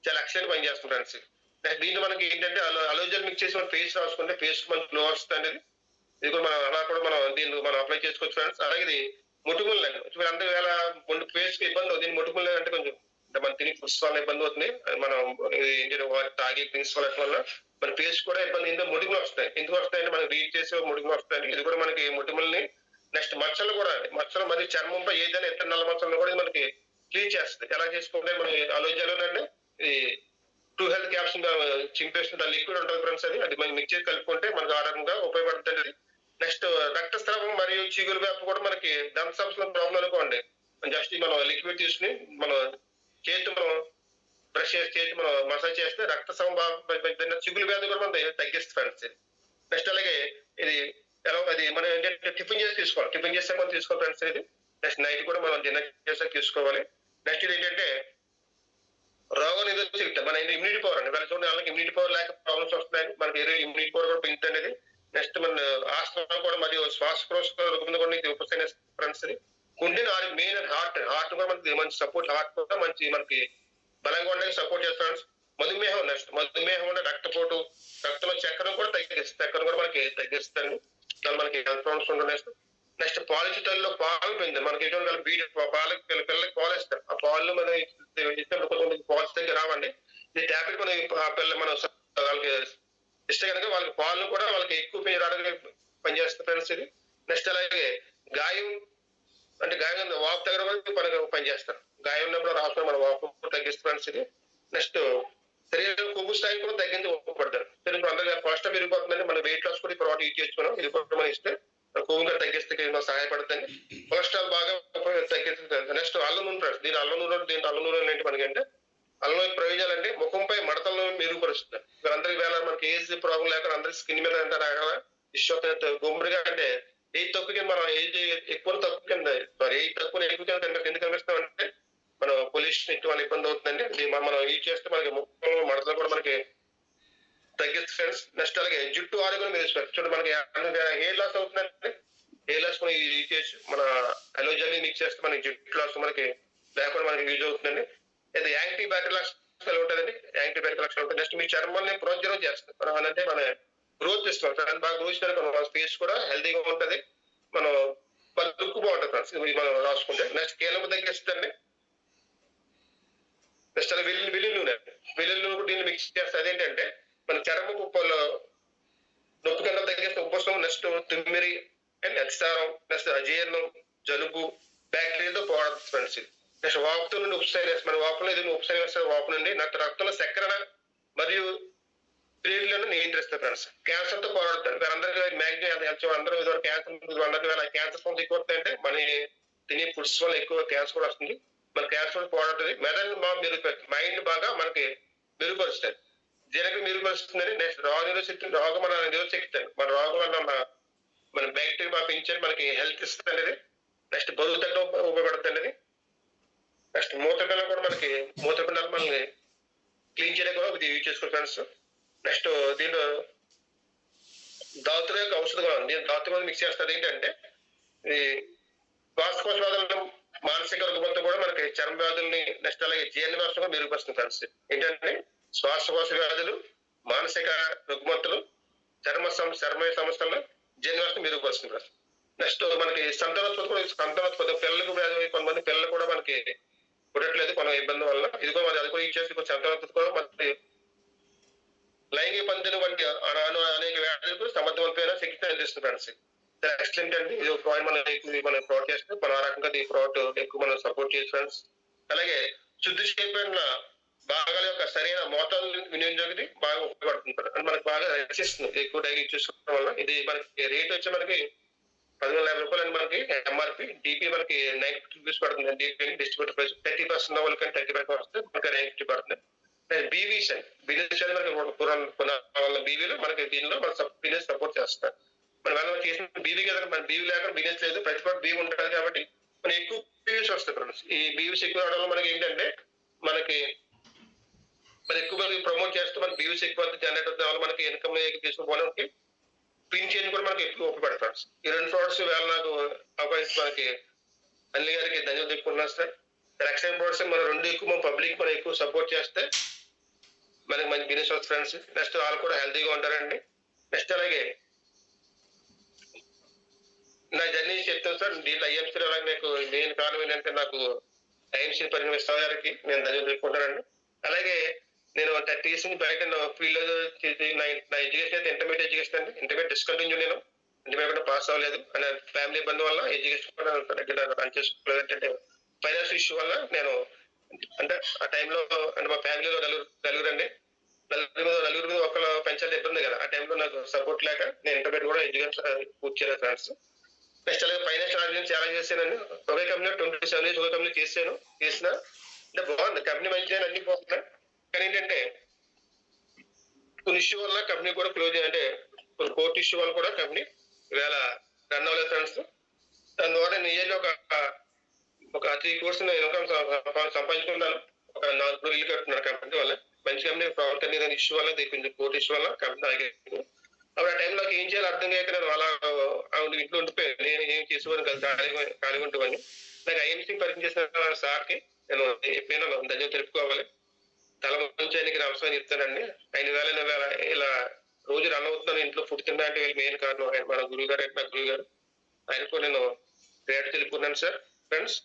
చాలా ఎక్సలెంట్ పని చేస్తుంది ఫ్రెండ్స్. దీంట్లో మనకి ఏంటంటే అలోజల్ మిక్స్ చేసి మన ఫేస్ రాసుకుంటే ఫేస్ మనకి గ్లో వస్తుంది. ఇది కూడా మనం అలా కూడా మనం దీన్ని మనం అప్లై చేసుకోవచ్చు ఫ్రెండ్స్. అలాగే ఇది ముట్టుకులు అండి. ఇప్పుడు అందరూ వేళ ఫేస్ కి ఇబ్బంది అవుతుంది. ముట్టుకులు అంటే కొంచెం అంటే మనం తిని ఫుడ్స్ వల్ల ఇబ్బంది అవుతుంది. మనం తాగి డ్రింక్స్ వల్ల మన ఫేస్ కూడా ఇబ్బంది. ఇందులో ముడుకులు వస్తాయి. ఎందుకు వస్తాయంటే మనకి రీడ్ చేసే ముడుకులు వస్తాయి. ఇది కూడా మనకి ముట్టుముల్ని నెక్స్ట్ మచ్చలు కూడా అండి. మచ్చలు మరి చర్మంపై ఏదైనా ఇతర నల్ల మచ్చలను కూడా ఇది మనకి క్లీన్ చేస్తుంది. ఎలా చేసుకుంటే మన అలోజలోనండి ఈ ట్రూ హెల్త్ క్యాప్స్ చింపేసిన లిక్విడ్ ఉంటుంది ఫ్రెండ్స్. అది మనం మిక్స్ చేసి కలుపుకుంటే మనకు ఆరోగ్యంగా ఉపయోగపడుతుంది. నెక్స్ట్ రక్తస్రావం మరియు చీగురు వ్యాపు కూడా మనకి దంత సంస్థల ప్రాబ్లం అనుకోండి. జస్ట్ మనం లిక్విడ్ తీసుకుని మనం చేతి మనం బ్రష్ చేసి చేతి మనం మసాజ్ చేస్తే రక్తస్రావం బాగా చిగురు వ్యాధి కూడా మనం తగ్గిస్తుంది ఫ్రెండ్స్. నెక్స్ట్ అలాగే ఇది ఎలా అది మనం ఏంటంటే టిఫిన్ చేసి తీసుకోవాలి. టిఫిన్ చేస్తే మనం తీసుకోవాలి ఫ్రెండ్స్. ఇది నెక్స్ట్ నైట్ కూడా మనం డిన్నర్ చేసాక తీసుకోవాలి. నెక్స్ట్ ఇది ఏంటంటే రోగ నిరోధక శక్తి మన ఇమ్యూనిటీ పవర్ అండి. వాళ్ళకి చూడండి వాళ్ళకి ఇమ్యూనిటీ పవర్ లేక ప్రాబ్లమ్స్ వస్తున్నాయి. మనకి ఇమ్యూనిటీ పవర్ కూడా పెంచుతుంది అనేది. నెక్స్ట్ మన ఆస్తమా కూడా మరియు శ్వాసకోశ కూడా ఇది ఉపశమన ఫ్రెండ్స్. గుండెని మెయిన్ హార్ట్ కూడా మనకి మంచి సపోర్ట్, హార్ట్ కూడా మంచి మనకి బలంగా ఉండడానికి సపోర్ట్ చేస్తాం. మధుమేహం నెక్స్ట్ మధుమేహం ఉండే రక్తపోటు, రక్తంలో చక్కెర కూడా తగ్గిస్తుంది. చక్కెర కూడా మనకి తగ్గిస్తుంది. దాని మనకి హెల్త్ ప్రాబ్లమ్స్ ఉండడం. నెక్స్ట్ పాలిచితల్లో పాలు పెంచుతారు. మనకి ఎటువంటి బీడ్ పాలకి పిల్లలకి పాలు ఇస్తారు. ఆ పాలు మనం ఇచ్చినప్పుడు కొంచెం పాలు దగ్గర రావండి. ఈ ట్యాబ్లెట్ మనం మనం వాళ్ళకి ఇస్తే కనుక వాళ్ళకి పాలు కూడా వాళ్ళకి ఎక్కువ రావడానికి పనిచేస్తుంది ఫ్రెండ్స్. ఇది నెక్స్ట్ అలాగే గాయం అంటే గాయం వాపు దగ్గర మనకు పనిచేస్తారు. గాయం ఉన్నప్పుడు రాసుకుని మన వాపు తగ్గిస్తుంది ఫ్రెండ్స్. ఇది నెక్స్ట్ శరీరం కొవ్వు స్థాయి కూడా తగ్గించి ఉపయోగపడతారు. ఇప్పుడు అందరికీ కొలెస్ట్రాల్ పెరిగిపోతుందండి. మన వెయిట్ లాస్ కూడా ప్రోడక్ట్ యూజ్ చేసుకున్నాం. ఇది కూడా మనం ఇస్తే కొవ్వుగా తగ్గిస్తే సహాయపడుతుంది. కొలెస్ట్రాల్ బాగా తగ్గిస్తుంది. నెక్స్ట్ అల్లం నూనె ఫ్రెండ్స్. దీని అల్లం నూనె ఏంటి మనకంటే అల్లం ప్రయోజనాలు అంటే ముఖంపై మడతలను మెరుగుపరుస్తుంది. అందరికి వేళ మనకి ఏజ్ ప్రాబ్లం లేకుండా అందరికి స్కిన్ మీద అంటారా ఇష్యూ గుమ్మడిగా అంటే ఏజ్ తక్కువ కింద మనం ఏజ్ ఎక్కువ తక్కువ కింద ఏజ్ తక్కువ ఎక్కువ కింద ఎందుకు కనిపిస్తాం అంటే మనం పొల్యూషన్ ఎక్కువ ఇబ్బంది అవుతుందండి. ఇది మనం యూజ్ చేస్తే మనకి ముఖం మడతలు కూడా మనకి తగ్గిస్తుంది ఫ్రెండ్స్. నెక్స్ట్ అలాగే జుట్టు ఆరోగ్యం మీరు చూడండి మనకి హెయిర్ లాస్ అవుతుందంటే హెయిర్ లాస్ మనం యూజ్ చేయొచ్చు. మన అలోజెల్ మిక్స్ చేస్తే మనకి జుట్టు లాస్ మనకి లేకుండా మనకి యూజ్ అవుతుందండి. ఇది యాంటీ బ్యాక్టీరియల్ లక్షణాలు ఉంటుందండి. యాంటీ బ్యాక్టీరియల్ లక్షణాలు ఉంటుంది. నెక్స్ట్ మీ చర్మాన్ని ప్రోజ్జరం చేస్తుంది. మనం అంటే మన గ్రోత్ ఇస్తాం. బాగా గ్రోత్ ఇస్తే మన ఫేస్ కూడా హెల్తీగా ఉంటుంది. మనం లుక్ బాగుంటుంది ఫ్రెండ్స్. మనం రాసుకుంటే నెక్స్ట్ కీలము తగ్గిస్తుంది. నెక్స్ట్ అలా వెల్లుల్లి నూనె కూడా దీన్ని మిక్స్ చేస్తే అదేంటంటే మన చర్మ కుప్పల్లో నొప్పి కన్నా తగ్గిస్తే ఉపశమనం. నెక్స్ట్ తిమ్మిరి అండ్ అతిసారం, నెక్స్ట్ అజీర్ణం, జలుబు, బ్యాక్టీరియాతో పోరాడుతుంది ఫ్రెండ్స్. నెక్స్ట్ వాపు నుండి ఉపశమనం. మన వాపులో ఇది ఉపశమనం వాపు నుండి నాకు రక్తంలో చక్కెర మరియు పీరియడ్లను నియంత్రిస్తారు ఫ్రెండ్స్. క్యాన్సర్ తో పోరాడుతారు. అందరికీ మ్యాక్సిమం అందరూ క్యాన్సర్ ఫామ్స్ ఎక్కువ వస్తాయంటే మన తినే ఫుడ్స్ వల్ల ఎక్కువ క్యాన్సర్ కూడా వస్తుంది. మన క్యాన్సర్ పోరాడుతుంది. మెదడుని బాగా మెరుగుపరుస్తుంది. మైండ్ బాగా మనకి మెరుగుపరుస్తుంది. దీనికి మెరుగుపరుస్తుందని నెక్స్ట్ రోగం మన నిరోధశక్తి మన రోగం వల్ల మన బ్యాక్టీరియా బాగా పెంచండి మనకి హెల్త్ ఇస్తుంది అనేది. నెక్స్ట్ బరువు తగ్గడం ఉపయోగపడుతుంది అనేది. నెక్స్ట్ మూత్రపిండాలు కూడా మనకి మూత్రపిండాలు మనల్ని క్లీన్ చేయడానికి కూడా ఇది యూజ్ చేసుకోవాలి ఫ్రెండ్స్. నెక్స్ట్ దీంట్లో దాతుల యొక్క ఔషధం ఉంది. దాతు మిక్స్ చేస్తారు. ఏంటంటే ఈ శ్వాసకోశ వ్యాధులను, మానసిక రుగ్మత కూడా మనకి చర్మ వ్యాధుల్ని నెక్స్ట్ అలాగే జీర్ణ వ్యవస్థ కూడా మెరుగుపరుస్తుంది ఫ్రెండ్స్. ఏంటంటే శ్వాసకోశ వ్యాధులు, మానసిక రుగ్మతలు, చర్మ సమస్యలను జీర్ణ వ్యవస్థ మెరుగుపరుస్తుంది ఫ్రెండ్స్. నెక్స్ట్ మనకి సంతానోత్పత్తి పిల్లలకు కొంతమంది పిల్లలు కూడా మనకి పుట్టట్లేదు కొన్ని ఇబ్బంది వల్ల. ఇది కూడా అది కూడా యూజ్ చేసి సంతానోత్పత్తి కూడా మనకి లైంగిక పందిని వంటి అనేక వ్యాధులకు సమర్థవంతమైన చికిత్స అందిస్తుంది ఫ్రెండ్స్. ఎక్సలెంట్ అండి. ఇది ఒక మనం ప్రొవైడ్ చేస్తే మన ఆ రకంగా ఈ ప్రోడక్ట్ ఎక్కువ మనం సపోర్ట్ చేసి ఫ్రెండ్స్. అలాగే శుద్ధి చేయబడిన భాగాల యొక్క సరైన మోతాదు వినియోగించడానికి బాగా ఉపయోగపడుతుంది. అంటే మనకి బాగా రక్షిస్తుంది ఎక్కువ డైలీ చూసుకోవడం వల్ల. ఇది మనకి రేట్ వచ్చి మనకి 1,250 రూపాయలు అండి. మనకి ఎంఆర్పి డిపి మనకి 950 రూపీస్ పడుతుంది. డిపి డిస్ట్రిబ్యూటర్ ప్రైస్ 30% వాళ్ళకి 35% వస్తే మనకి 950 పడుతుంది. బీవీస్ అండి. బిజినెస్ మనకి బీవీలు మనకి దీనిలో మన బిజినెస్ సపోర్ట్ చేస్తారు. మనం చేసిన బీవీ కదా మన బీవీ లేకుండా బిజినెస్ లేదు. ప్రతిపాటు బీవీ ఉంటుంది కాబట్టి మనం ఎక్కువ బీవీస్ వస్తాయి ఫ్రెండ్స్. ఈ బీవీస్ ఎక్కువ రావడం వల్ల మనకి ఏంటంటే మనకి ఎక్కువ మనకి ప్రమోట్ చేస్తూ మనకి బీవీస్ ఎక్కువ జనరేట్ అవుతుంది. వల్ల మనకి ఇన్కమ్ తీసుకోవడానికి పిన్ చేంజ్ కూడా మనకి ఎక్కువ ఉపయోగపడతాయి ఫ్రెండ్స్. ఈ రెండు ప్రోడక్ట్స్ వేళ నాకు అవకాశం మనకి అన్ని గారికి ధన్యవాదాలు చెప్పుకుంటున్నాను సార్. ఎక్సైన్ ప్రోడక్ట్స్ మనం రెండు ఎక్కువ మన పబ్లిక్ మనం ఎక్కువ సపోర్ట్ చేస్తే మనకి మంచి బిజినెస్ వస్తుంది ఫ్రెండ్స్. నెక్స్ట్ వాళ్ళు కూడా హెల్తీగా ఉంటారండి. నెక్స్ట్ అలాగే నా జర్నీ చెప్తాను సార్. దీంట్లో ఐఎంసీ నాకు మెయిన్ కారణం ఏంటంటే నాకు ఐఎంసీ పరిణామ గారికి నేను ధన్యవాదాలు చెప్పుకుంటానండి. అలాగే నేను 30 years నుంచి బయట ఫీల్డ్ నా ఎడ్యుకేషన్ అయితే ఇంటర్మీడియట్ ఎడ్యుకేషన్ అండి. ఇంటర్మీడియట్ డిస్కంటిన్యూ నేను ఇంటర్మీడియట్ కూడా పాస్ అవ్వలేదు అండ్ ఫ్యామిలీ ఇబ్బంది వల్ల ఎడ్యుకేషన్ కూడా దగ్గర రన్ చేసుకోలేదు. అంటే ఫైనాన్షియల్ ఇష్యూ వల్ల నేను అంటే ఆ టైంలో అంటే మా ఫ్యామిలీలో నలుగురు అండి. నలుగురు మీద ఒకళ్ళు పెంచాలి ఇబ్బంది కదా. ఆ టైంలో నాకు సపోర్ట్ లేక నేను ఇంటర్మీడియట్ కూడా ఎడ్యుకేషన్ పూర్తి చేయలేదు ఫ్రెండ్స్. నెక్స్ట్ అలాగే ఫైనాన్షియల్ ఆర్గనైజేషన్ చాలా చేశానండి. ఒకే కంపెనీ 27 years ఒకే కంపెనీ చేసిన అంటే బాగుంది కంపెనీ, మంచిగా అన్ని బాగున్నాయి. కానీ ఏంటంటే కొన్ని ఇష్యూ వల్ల కంపెనీ కూడా క్లోజ్ అంటే కొన్ని కోర్టు ఇష్యూ వల్ల కూడా కంపెనీ ఇవాళ రన్ అవ్వలేదు ఫ్రెండ్స్. దాని ద్వారా నేను ఇయర్లీ ఒక 3 crores ఇన్కమ్ సంపాదించుకున్నాను. ఒక 4 crores ఇల్లు కట్టున్నాను కంపెనీ వల్ల. మంచి కంపెనీ ప్రాఫిట్ అనేది ఇష్యూ వల్ల కొంచెం కోర్టు ఇష్యూ వల్ల కంపెనీ ఆగిపోయింది. అప్పుడు ఆ టైంలో ఏం చేయాలో అర్థం కాక నేను అలా ఇంట్లో ఉండిపోయాను. నేను ఏం చేసేవాడిని కదా, ఖాళీగా ఉంటుందని. నాకు ఐఎంసీ పరిచయం చేసిన సార్కి నేను ఎప్పుడైనా ధన్యవాదాలు తెలుపుకోవాలి. తల మంచి ఆయనకి నమస్కారం చెప్తానండి. ఆయన వేళ ఇలా రోజు రన్ అవుతున్నాను. ఇంట్లో ఫుడ్ తినడానికి మెయిన్ కారణం ఆయన మన గురువు గారు, నా గురువు గారు. ఆయనకు నేను గ్రేట్ తెలుపుకున్నాను సార్ ఫ్రెండ్స్.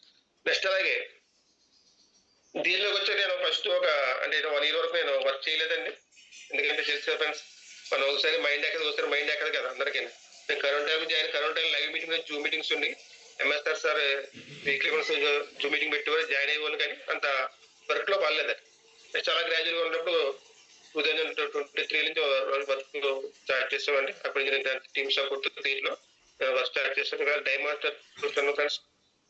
నెక్స్ట్ అలాగే దీనిలోకి వచ్చి నేను ఫస్ట్ అంటే 1 year వరకు నేను వర్క్ చేయలేదండి. ఎందుకంటే తెలుసు ఫ్రెండ్స్, మనం ఒకసారి మైండ్ ఎక్కదు కదా అందరికీ. నేను corona time live meeting, Zoom meetings ఉండి MSR sir weekly Zoom meeting పెట్టేవారు, జాయిన్ అయ్యేవాళ్ళు. కానీ అంత వర్క్ లో పడలేదు. చాలా గ్రాడ్యువల్ గా ఉన్నప్పుడు 2023 నుంచి వర్క్ స్టార్ట్ చేసామండి. అప్పటి నుంచి నేను టీమ్ సపోర్ట్ దీంట్లో వర్క్ స్టార్ట్ చేస్తాను. డైమాస్టర్ చూస్తాను ఫ్రెండ్స్.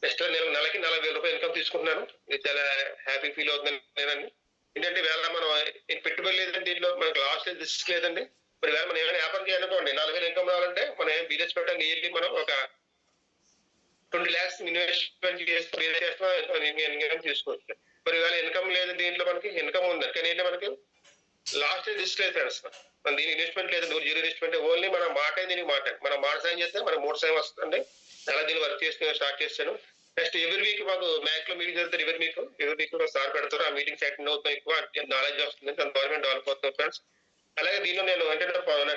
నెక్స్ట్ నేను నెలకి 40,000 రూపాయలు ఇన్కమ్ తీసుకుంటున్నాను. ఇది చాలా హ్యాపీ ఫీల్ అవుతుంది నేనండి. ఏంటంటే వేళ మనం పెట్టుబడి లేదండి, దీంట్లో మనకు లాస్ లేదు, రిస్క్ లేదండి. మరి వేళ మనం ఏమైనా వ్యాపారం చేయాలనుకోండి, 40,000 ఇన్కమ్ రావాలంటే మనం ఏం బిజినెస్ పెట్టాలి, ఇయర్లీ మనం ఒక 20 lakhs ఇన్వెస్ట్మెంట్ చేస్తాం తీసుకోవచ్చు. మరి వేళ ఇన్కమ్ లేదు, దీంట్లో మనకి ఇన్కమ్ ఉంది కానీ ఏంటంటే మనకి లాస్ట్ రిస్క్ లేదు ఫ్రెండ్స్. మన దీని ఇన్వెస్ట్మెంట్ లేదు, 0 ఇన్వెస్ట్మెంట్. ఓన్లీ మన మాట దీనికి మాట, మనం మాట సాయం చేస్తే మనం 3 సాయం వస్తుంది. అలా దీన్ని వర్క్ చేసి స్టార్ట్ చేస్తాను. నెక్స్ట్ ఎవరి వీక్ మాకు మ్యాక్ లో మీటింగ్ జరుగుతుంది. ఎవరి వీక్ సార్ పెడతారు. ఆ మీటింగ్స్ అటెండ్ అవుతాం. ఎక్కువ నాలెడ్జ్ వస్తుంది, గవర్నమెంట్ డెవలప్ అవుతుంది ఫ్రెండ్స్. అలాగే దీనిలో నేను అంటే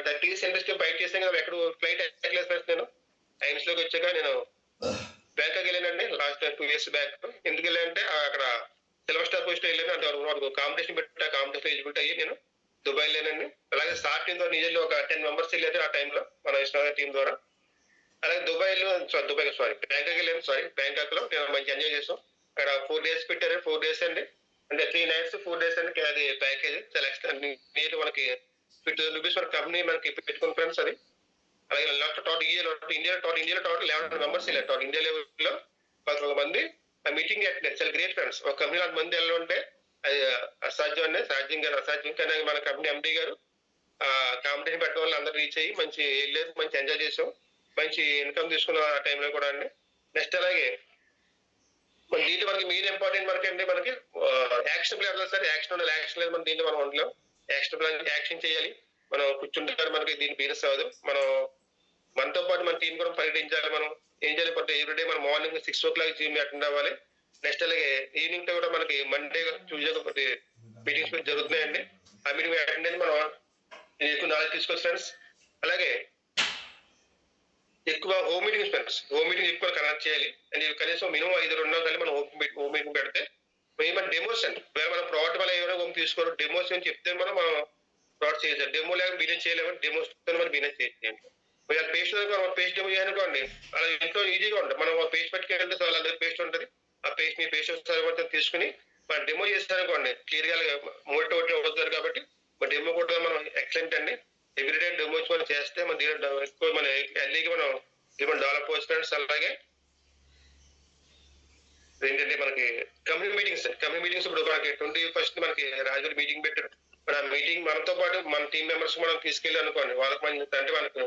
30 years ఇండస్ట్రీ బయట చేసాను కదా, ఎక్కడ ఫ్లైట్ ఎక్కలేదు ఫ్రెండ్స్. నేను ఐఎమ్స్ లోకి వచ్చాక నేను బ్యాంకాక్ వెళ్ళానండి లాస్ట్ 2 years బ్యాక్. ఎందుకు వెళ్ళానంటే అక్కడ సిల్వర్ స్టార్ పోస్ట్ వెళ్ళాను. అంటే కాంపిటీషన్ పెట్టి కాంపిటీషన్ ఎలిజిబిలిటీ అయ్యి నేను దుబాయ్ వెళ్ళానండి. అలాగే స్టార్ టీమ్ ద్వారా నిజంగా ఒక 10 members వెళ్ళారు ఆ టైంలో మన ఇస్లామిక్ టీం ద్వారా. అలాగే బ్యాంకాక్ లో నేను మంచి ఎంజాయ్ చేసాం. అక్కడ 4 days పెట్టారు. 4 days అండి, అంటే 3 nights 4 days అండి. అది ప్యాకేజ్ చాలా ఎక్స్ట్రా నీట్ మనకి 50,000 rupees మన కంపెనీ మనకి పెట్టుకుని ఫ్రెండ్స్. అది అలాగే ఇండియాలో టోటల్ 11 members వెళ్ళారు. టోటల్ ఇండియా లెవెల్లో 11 మంది ఆ మీటింగ్ అటెండ్. చాలా గ్రేట్ ఫ్రెండ్స్. ఒక కంపెనీ 4 మంది వెళ్ళాలంటే అది అసాధ్యం. కానీ మన కంపెనీ ఎండి గారు కాంపిటీషన్ పెట్టడం వల్ల అందరూ రీచ్ అయ్యి మంచి వెళ్ళారు, మంచి ఎంజాయ్ చేసాం, మంచి ఇన్కమ్ తీసుకున్న ఆ టైంలో కూడా అండి. నెక్స్ట్ అలాగే మన దీంట్లో మనకి మెయిన్ ఇంపార్టెంట్ మనకి యాక్షన్ ప్లాన్ లేదు సార్. యాక్షన్ లేదు మన దీంట్లో. మనం ఉండలేం. యాక్షన్ చేయాలి. మనం కూర్చుంటారు మనకి దీన్ని బిజినెస్ అవ్వదు. మనతో పాటు మన టీం కూడా పర్యటించాలి. మనం ఏం చేయాలి అంటే ఎవ్రీడే మనం మార్నింగ్ 6 o'clock జిమ్ అటెండ్ అవ్వాలి. నెక్స్ట్ అలాగే ఈవినింగ్ కూడా మనకి మండే ట్యూస్డే మీటింగ్స్ జరుగుతున్నాయండి. ఆ మీటింగ్ అటెండ్ అయ్యి మనం ఎక్కువ నాలెడ్జ్ తీసుకోవచ్చు ఫ్రెండ్స్. అలాగే ఎక్కువ home meetings friends. Home meeting ఎక్కువ కనెక్ట్ చేయాలి. అండ్ కనీసం మినిమం 5 2 మనం హోమ్ మీటింగ్ పెడితే మన డెమోస్ అండి. మన ప్రోడక్ట్ వల్ల ఎవరైనా హోమ్ తీసుకోరు, డెమోస్ అని చెప్తే మనం ప్రోడక్ట్ చేయొచ్చు. డెమో లేక బిజినెస్ చేయలేము, డెమోస్ మనం బిజినెస్ చేయొచ్చు. పేస్ట్ పేస్ట్ డెమో చేయనుకోండి, అలా ఇంట్లో ఈజీగా ఉంటుంది. మనం పేస్ట్ పెట్టుకెళ్తే చాలా అందరికి పేస్ట్ ఉంటుంది. ఆ పేస్ట్ మీ పేస్ట్ తీసుకుని మనం డెమో చేస్తారనుకోండి, క్లియర్ గా మోటో అవుతారు. కాబట్టి డెమో కూడా మనం ఎక్సలెంట్ అండి. ఎవ్రీడే డెమోస్ మనం చేస్తే మన దీని ఎక్కువ మన ఎర్లీగా మనం డెవలప్ అవుతుంది. అలాగే ఏంటంటే మనకి కమ్యూనిటీ మీటింగ్స్ ఇప్పుడు మనకి 21st మనకి రాజుగారి మీటింగ్ పెట్టారు. మన మీటింగ్ మనతో పాటు మన టీం మెంబర్స్ మనం తీసుకెళ్ళి అనుకోండి, వాళ్ళకి మంచి అంటే మనకు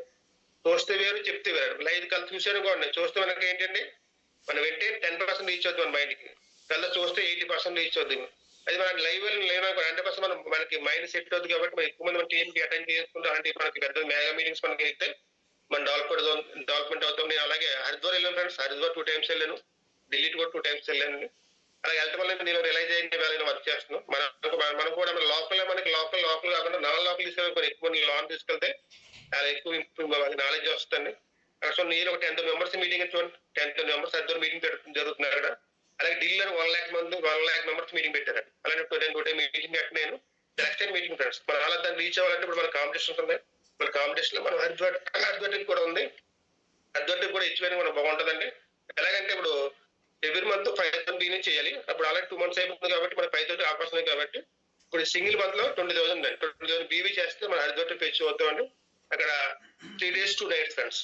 చూస్తే వేరు చెప్తే వేరు. లైవ్ కలిసి చూసానుకోండి, చూస్తే మనకి ఏంటంటే మనం వెంటనే 10% రీచ్ అవుతుంది మన మైండ్కి. కల్లా చూస్తే 80% రీచ్ అవుతుంది. అది మనకి లైవ్ లేననుకో 100% మనకి మైండ్ సెట్ అవుతుంది. కాబట్టి మనం ఎక్కువ మంది మన టీంకి అటెండ్ చేసుకుంటాం. అంటే మనకి పెద్ద మెగా మీటింగ్స్ మనకి అయితే మనం డెవలప్మెంట్ అవుతాం. నేను అలాగే హరిద్వార్ వెళ్ళాను ఫ్రెండ్స్. హరిద్వార్ 2 times వెళ్ళాను. ఢిల్లీ కూడా 2 times వెళ్ళాను. అలా వెళ్ళటం వల్ల నేను రియలైజ్ అయ్యింది వేళ వర్క్ చేస్తున్నాను. మనం కూడా లోకల్ కాకుండా నాన్ లోకల్ తీసుకెళ్ళి ఎక్కువ లాన్ తీసుకెళ్తే చాలా ఎక్కువ ఇంప్రూవ్ నాలెడ్జ్ వస్తుంది. సో నేను ఒక 10 మెంబర్స్ మీటింగ్ చూడండి, 10 మెంబర్స్ అద్దరు మీటింగ్ జరుగుతున్నారు అక్కడ. అలాగే ఢిల్లీలో 1,00,000 మంది 1,00,000 మెంబర్స్ మీటింగ్ పెట్టారు. అలాగే టోటే మీటింగ్ పెట్టి నేను ఎలక్షన్ మీటింగ్ ఫ్రెండ్స్. మన అలా దాన్ని రీచ్ అవ్వాలంటే ఇప్పుడు మన కాంపిటీషన్ ఉంది. మన కాంపిటీషన్ లో మనం హరిద్వార్ కూడా ఉంది. హరిద్వార్ కూడా ఇచ్చిపోయిన మనం బాగుంటుందండి. ఎలాగంటే ఇప్పుడు ఎవ్రీ మంత్ 5,000 బిజినెస్ చేయాలి. అప్పుడు అలాగే 2 months అయిపోతుంది కాబట్టి మన 5,000 అవకాశం ఉంది కాబట్టి ఇప్పుడు సింగిల్ మంత్ లో 20,000 అండి. 20,000 బీవీ చేస్తే మన హరిద్వార్ ట్రిప్ ఇచ్చి అవుతామండి. అక్కడ 3 days 2 nights ఫ్రెండ్స్.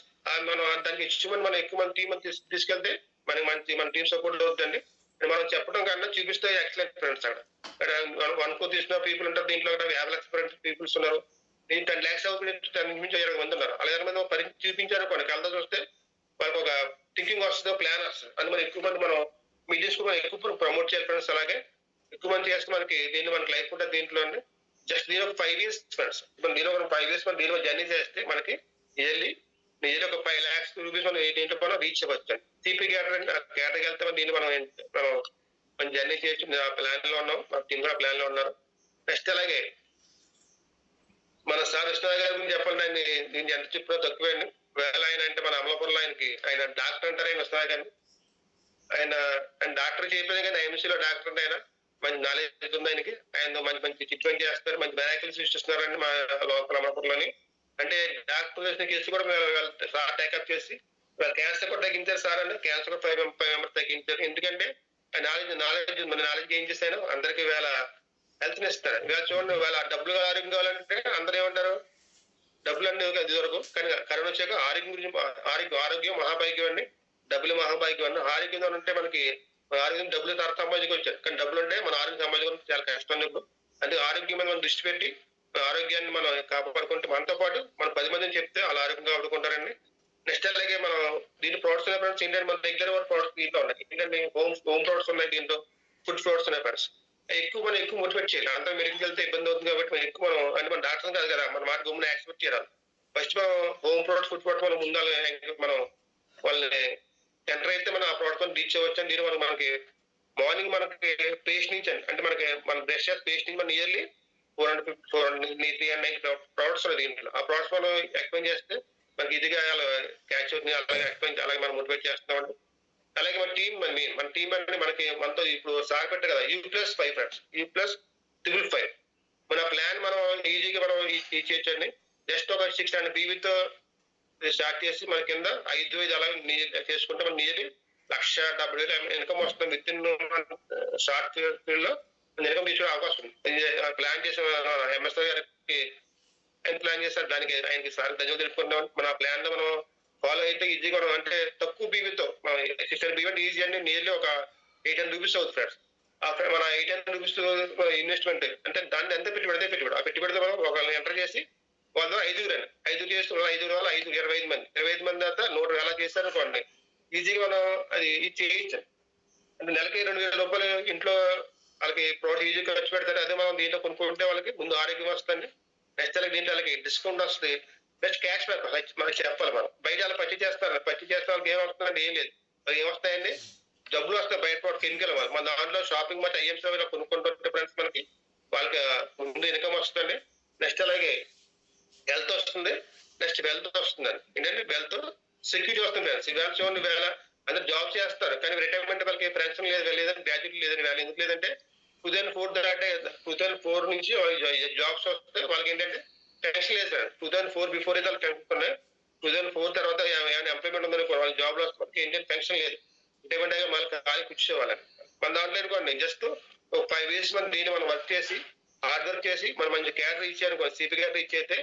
మనం దానికి ఇచ్చి మనం ఎక్కువ మంది టీం తీసుకెళ్తే మనకి మన టీం సపోర్ట్ అవుతుందండి. మనం చెప్పడం కన్నా చూపిస్తే ఎక్సలెంట్ ఫ్రెండ్స్. అక్కడ 1 crore తీసుకున్న పీపుల్ ఉంటారు. దీంట్లో 50 lakhs పీపుల్స్ ఉన్నారు. 10 lakhs అవుతుంది, 10 నుంచి 20 మంది ఉన్నారు. అలాగే మంది పని చూపించారు కొన్ని కళ్ళతో చూస్తే వాళ్ళకి ఒక థింకింగ్ వస్తుంది, ప్లాన్ వస్తుంది. అది మనం ఎక్కువ మంది మనం మీడియాస్ కూడా ఎక్కువ ప్రమోట్ చేయాలి ఫ్రెండ్స్. అలాగే ఎక్కువ మంది చేస్తే మనకి దీన్ని మనకి లైఫ్ ఉంటుంది దీంట్లో అండి. జస్ట్ దీని ఒక 5 years ఫ్రెండ్స్. ఇప్పుడు దీని ఒక 5 years మనం దీని జర్నీ చేస్తే మనకి ఇయర్లీ ఒక 5 lakhs రూపీస్ మనం దీంట్లో మనం రీచ్ అవ్వచ్చు. సిపి కేటర్కి వెళ్తే దీన్ని మనం జర్నీ చేయొచ్చు. ప్లాన్ లో ఉన్నాం, మన టీం కూడా ప్లాన్ లో ఉన్నారు. నెక్స్ట్ అలాగే మన సార్ విష్ణు గారి గురించి చెప్పండి. ఆయన దీన్ని ఎంత చెప్పినా తక్కువే అండి. వేళ ఆయన అంటే మన అమలాపురంలో ఆయన డాక్టర్ అంటారు. ఆయన విష్ణు గారిని ఆయన డాక్టర్ చేయకపోయినా కానీ ఐఎంసీలో డాక్టర్ అంటే ఆయన మంచి నాలెడ్జ్ ఉంది ఆయనకి. ఆయన మంచి ట్రీట్మెంట్ చేస్తారు, మంచి మెరాకిల్స్ సృష్టిస్తున్నారండి మా లోకల్ అమలాపురంలోని. అంటే డాక్టర్ కేసు కూడా సార్ టేకప్ చేసి క్యాన్సర్ కూడా తగ్గించారు సార్ అండి. క్యాన్సర్ కూడా 5 members తగ్గించారు. ఎందుకంటే మన నాలెడ్జ్ ఏం చేశాను అందరికి వేళ హెల్త్ ని ఇస్తారు. ఇవాళ చూడండి, వాళ్ళ డబ్బులు ఆరోగ్యం కావాలంటే అందరూ ఏమంటారు డబ్బులు అండి ఇది వరకు. కానీ కరోనా వచ్చాక ఆరోగ్యం గురించి ఆరోగ్యం మహాభాగ్యం అండి, డబ్బులు మహాభాగ్యం అండి. ఆరోగ్యం అంటే మనకి ఆరోగ్యం డబ్బులు తర్వాత సంపాదించుకోవచ్చు, కానీ డబ్బులు అంటే మన ఆరోగ్యం సంపాదించుకోవడం చాలా కష్టం. ఇప్పుడు అంటే ఆరోగ్యం మీద మనం దృష్టి పెట్టి ఆరోగ్యాన్ని మనం కాపాడుకుంటే మనతో పాటు మన 10 మందిని చెప్తే వాళ్ళు ఆరోగ్యంగా కాపాడుకుంటారండి. నెక్స్ట్ అలాగే మనం దీని ప్రొడక్ట్స్ ఉన్నాయి ఫ్రెండ్స్. ఏంటంటే మన దగ్గర ప్రొడక్ట్స్ దీంట్లో ఉన్నాయి. ఏంటంటే హోమ్ ప్రొడక్ట్స్ ఉన్నాయి, దీంట్లో ఫుడ్ ప్రొడక్ట్స్ ఉన్నాయి ఫ్రెండ్స్. మనం ఎక్కువ మోటివేట్ చేయాలి. అంతా మెడికల్ వెళ్తే ఇబ్బంది అవుతుంది కాబట్టి మనం ఎక్కువ అంటే మన డాక్టర్ కాదు కదా, మన మాట గమ్మున యాక్సెప్ట్ చేయాలి. ఫస్ట్ మనం హోమ్ ప్రొడక్ట్స్ ఫుడ్ ప్రొడక్ట్స్ మనం ముందు మనం వాళ్ళని ఎంటర్ అయితే మనం ఆ ప్రొడక్ట్స్ రీచ్ అవ్వచ్చు. అని దీని మనకి మార్నింగ్ మనకి పేస్ట్ నుంచి అంటే మన బ్రష్ పేస్ట్ నుంచి మన ఇయర్లీ 490 ప్రొడక్ట్స్ ఉన్నాయి దీంట్లో. ఆ ప్రొడక్ట్స్ మనం ఎక్స్ప్లెయిన్ చేస్తే మనకి ఇదిగా క్యాచ్ అవుతుంది. అలాగే మనం మోటివేట్ చేస్తున్నామండి. అలాగే మన టీం అంటే మనతో ఇప్పుడు సార్ పెట్టారు కదా U+5 ఫ్రెండ్స్, U+555. మన ప్లాన్ మనం ఈజీగా మనం ఇచ్చేయచ్చండి. జస్ట్ ఒక 600 బీవీతో స్టార్ట్ చేసి మన కింద 5 అలా చేసుకుంటే మన నియర్లీ 1,70,000 ఇన్కమ్ వస్తుంది. విత్ ఇన్ షార్ట్ పీరియడ్ లో ఇన్కమ్ తీసుకునే అవకాశం ఉంది. ప్లాన్ చేసిన ఎంఎస్ గారికి ఆయన ప్లాన్ చేస్తారు. దానికి ఆయనకి సార్ ధన్యవాదాలు తెలుపుకుంటాం. మన ప్లాన్ లో మనం ఫాలో అయితే ఈజీగా మనం అంటే తక్కువ బీవీతో 600 బీవీ అంటే ఈజీ అండి. నియర్లీ ఒక 800 రూపీస్ అవుతుంది ఫ్రెండ్స్. మన 800 రూపీస్ ఇన్వెస్ట్మెంట్ అంటే దాన్ని ఎంత పెట్టుబడి ఆ పెట్టుబడితో మనం ఒకళ్ళని ఎంటర్ చేసి వాళ్ళ ద్వారా 5 చేసి 25 మంది తర్వాత 100 అలా చేస్తారు అనుకోండి. ఈజీగా మనం అది చేయొచ్చు. అంటే నెలకి 2,000 రూపాయలు ఇంట్లో వాళ్ళకి ప్రోడక్ట్ ఈజీగా ఖర్చు పెడతారు. అదే మనం దీంట్లో కొనుక్కుంటే వాళ్ళకి ముందు ఆరోగ్యం వస్తుంది, నెక్స్ట్ దీంట్లో వాళ్ళకి డిస్కౌంట్ వస్తుంది, నెక్స్ట్ క్యాష్ బ్యాక్ మనకి చెప్పాలి. మనం బయట వాళ్ళు పచ్చి చేస్తే వాళ్ళకి ఏం వస్తుందండి, ఏం లేదు. వాళ్ళకి ఏమొస్తాయండి డబ్బులు వస్తాయి. బయట కెమికల్ మన దాంట్లో షాపింగ్ మధ్య ఐఎంసీ కొనుక్కుంటుంటే ఫ్రెండ్స్ మనకి వాళ్ళకి ముందు ఇన్కమ్ వస్తుంది. నెక్స్ట్ అలాగే హెల్త్ వస్తుంది, నెక్స్ట్ వెల్త్ వస్తుందండి. ఏంటంటే వెల్త్ సెక్యూరిటీ వస్తుంది ఫ్రెండ్స్. ఇవాళ చూడండి, వేళ అందరు జాబ్ చేస్తారు కానీ రిటైర్మెంట్ వాళ్ళకి పెన్షన్ లేదంటే గ్రాడ్యుయేట్ లేదని వేళ ఎందుకు లేదంటే 2004 నుంచి జాబ్స్ వస్తే వాళ్ళకి ఏంటంటే పెన్షన్ లేదు సార్. 2004 బిఫోర్ అయితే వాళ్ళకి పెన్షన్ ఉన్నాయి. 2004 తర్వాత ఏమైనా ఎంప్లాయ్మెంట్ ఉందనుకో వాళ్ళ జాబ్ లో వస్తే ఏంటంటే పెన్షన్ లేదు. రిటైర్మెంట్ అయ్యి మళ్ళీ ఖాళీ కూర్చోవాలని మన దాంట్లో అనుకోండి జస్ట్ ఒక 5 years దీన్ని మనం వర్క్ చేసి హార్డ్ వర్క్ చేసి మనం మంచి క్యాడర్ ఇచ్చారు, సిపి క్యాడర్ ఇచ్చైతే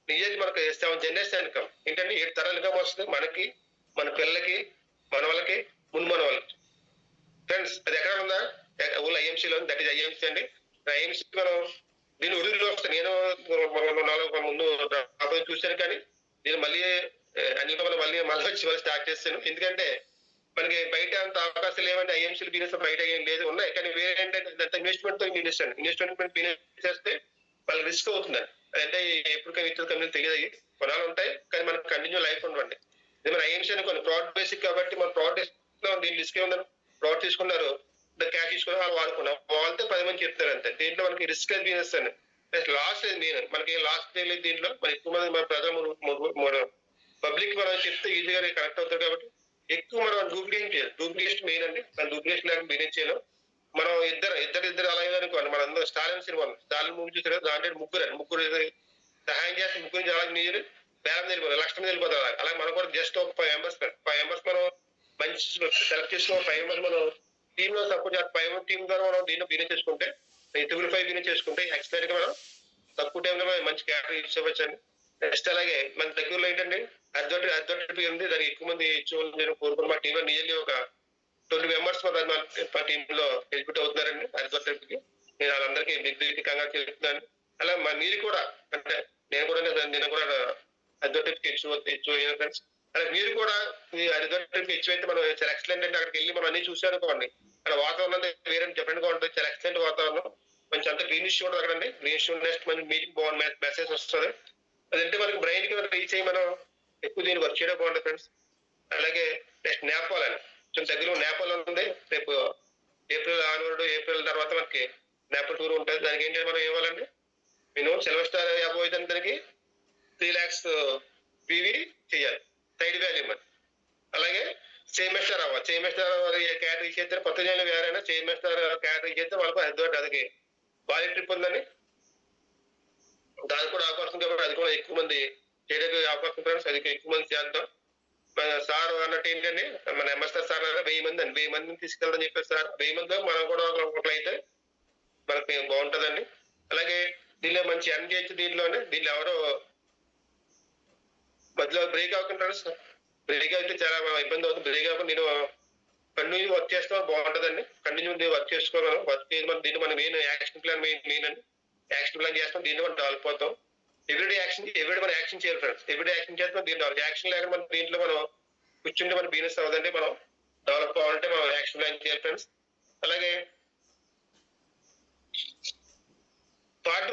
నిజానికి మనకి 7 జనరేషన్ ఇన్కమ్ ఏంటంటే 7 తరాల ఇన్కమ్ వస్తుంది మనకి, మన పిల్లలకి, మన వాళ్ళకి, మన వాళ్ళకి ఫ్రెండ్స్. అది ఎక్కడ ఉందా ఓన్లీ ఐఎంసీలో. దట్ ఈస్ ఐఎంసీ అండి. ఐఎంసీ మనం దీని ఉరుదులో వస్తాను. నేను 4 ముందు చూశాను కానీ నేను మళ్ళీ మళ్ళీ వచ్చి స్టార్ట్ చేస్తాను. ఎందుకంటే మనకి బయట అంత అవకాశాలు లేవంటే ఐఎంసీ బిజినెస్ బయట ఏం లేదు, ఉన్నాయి. కానీ వేరే ఏంటంటే ఇన్వెస్ట్మెంట్ తో ఇన్వెస్ట్మెంట్ బిజినెస్ చేస్తే వాళ్ళకి రిస్క్ అవుతుందండి. అంటే ఎప్పటికైనా ఇతర కంపెనీలు తెలియదు, కొనాలు ఉంటాయి కానీ మనకు కంటిన్యూ లైఫ్ ఉండవండి. ఇది మన ఐఎంసీ అనుకోండి ప్రోడక్ట్ బేసిక్ కాబట్టి మన ప్రోడక్ట్ దీని రిస్క్ ఏమన్నారు, ప్రోడక్ట్ తీసుకున్నారు, క్యాష్ తీసుకుని వాళ్ళు వాడుకున్నాం, వాళ్ళతో 10 మంది చెప్తారు అంతే. దీంట్లో మనకి రిస్క్ అది బిజినెస్ అండి. లాస్ లేదు, మనకి లాస్ తెలియదు. దీంట్లో మన ఎక్కువ మంది మన ప్రజలు పబ్లిక్ మనం చెప్తే ఈజీగా కనెక్ట్ అవుతారు కాబట్టి ఎక్కువ మనం డూప్లికేషన్ చేయాలి. డూప్లికేషన్ మెయిన్ అండి. మన డూప్లికేషన్ లేకుండా బిజినెస్ చేయలేం. మనం ఇద్దరు అలాగే అనుకోండి. మన అందరూ స్టాలిన్ సినిమా స్టాలిన్ మూవీ చూసారు కదా, దాంట్లో ముగ్గురు సహాయం చేస్తే ముగ్గురు చాలా నీరు బేరం వెళ్ళిపోతారు, లక్షణం వెళ్ళిపోతారు. అలాగే మనం కూడా జస్ట్ ఒక 5 మెంబర్స్ మనం మంచి సెలెక్ట్ చేసుకున్న 5 మెంబర్స్ మనం టీమ్ లో సపోర్ట్ చేస్తే 5 టీమ్ ద్వారా మనం దీన్ని బిజినెస్ చేసుకుంటే ట్రిపుల్ 5 బిజినెస్ చేసుకుంటే ఎక్స్పైర్ గా మనం తక్కువ టైంలో మంచి క్యారెక్టర్ యూజ్ చేయవచ్చండి. నెక్స్ట్ అలాగే మన దగ్గరలో ఏంటంటే అడ్వర్టైజ్ ఉంది, దానికి ఎక్కువ మంది ఇచ్చేవాళ్ళు కోరుకుని మా టీంలో నియర్లీ ఒక 20 మెంబర్స్ మా టీమ్ లో ఎగ్జిక్యూట్ అవుతున్నారండి అడ్వర్టైజ్ కి. నేను వాళ్ళందరికీ డిగ్రీ కంగా చెప్తున్నాను. అలా మీరు కూడా అంటే నేను కూడా అడ్వర్టైజ్ హెచ్చు ఫ్రెండ్స్. అలా మీరు కూడా ఈ అడ్వర్టైజ్ హెచ్చు అయితే మనం చాలా ఎక్సలెంట్ అంటే అక్కడికి వెళ్ళి మనం అన్ని చూసానుకోండి, అక్కడ వాతావరణం వేరే డిఫరెంట్ గా ఉంటుంది. చాలా ఎక్సలెంట్ వాతావరణం, మంచి అంత గ్రీనిష్ ఉంటుంది అక్కడండి. గ్రీనిష్ నెక్స్ట్ మనకి మీటింగ్ బాగుంది, మెసేజ్ వస్తుంది. అదంటే మనకి బ్రెయిన్ కి రీచ్ అయ్యి మనం ఎక్కువ దీన్ని వర్క్ చేయడం బాగుంటుంది ఫ్రెండ్స్. అలాగే నెక్స్ట్ నేపాల్ అని కొంచెం దగ్గర నేపాల్ ఉంది. రేపు ఏప్రిల్ తర్వాత మనకి నేపాల్ టూర్ ఉంటుంది. దానికి ఏంటంటే మనం ఇవ్వాలండి, మినిమం సిల్వర్ స్టార్ అబోవ్ అయితే దానికి 3 lakhs పివి చేయాలి సైడ్ వాల్యూ మరి. అలాగే సేమెస్టర్ అవ్వాలి. సేమెస్టర్ కేటరీ చేస్తే కొత్త జైలు వేరైనా సేమెస్టర్ కేటరీ చేస్తే వాళ్ళకు అదికి బాడీ ట్రిప్ ఉందని దానికి కూడా అవకాశం కాబట్టి అది కూడా ఎక్కువ మంది చేయడానికి అవకాశం ఫ్రెండ్స్. అది ఎక్కువ మంది చేద్దాం. మన సార్ అన్నట్టు ఏంటంటే మన ఎంఎస్ఆర్ సార్ 1000 మంది అండి, 1000 మందిని తీసుకెళ్తాని చెప్పారు సార్. 1000 మంది మనం కూడా ఒకట్లయితే మనకి బాగుంటుందండి. అలాగే దీనిలో మంచి ఎర్న్ చేయొచ్చు. దీనిలో ఎవరో మధ్యలో బ్రేక్ అవ్వకుండా సార్, బ్రేక్ అయితే చాలా ఇబ్బంది అవుతుంది. బ్రేక్ అవ్వకుండా నేను కంటిన్యూ వర్క్ చేస్తాం బాగుంటుందండి. కంటిన్యూ వర్క్ చేసుకోవాలి. వర్క్ చేయడం దీన్ని మన మెయిన్ యాక్షన్ ప్లాన్ మెయిన్ అండి. యాక్షన్ ప్లాన్ చేస్తాం, దీన్ని మనం డెవలప్ అవుతాం. ఎవ్రీడే మనం యాక్షన్ చేయాలి ఫ్రెండ్స్. ఎవ్రీడే యాక్షన్ చేస్తాం, దీన్ని యాక్షన్ లేక మన దీంట్లో మనం కూర్చుంటే మన బిజినెస్ అవ్వదండి. మనం డెవలప్ అవ్వాలంటే మనం యాక్షన్ ప్లాన్ చేయాలి ఫ్రెండ్స్. అలాగే ఫారెన్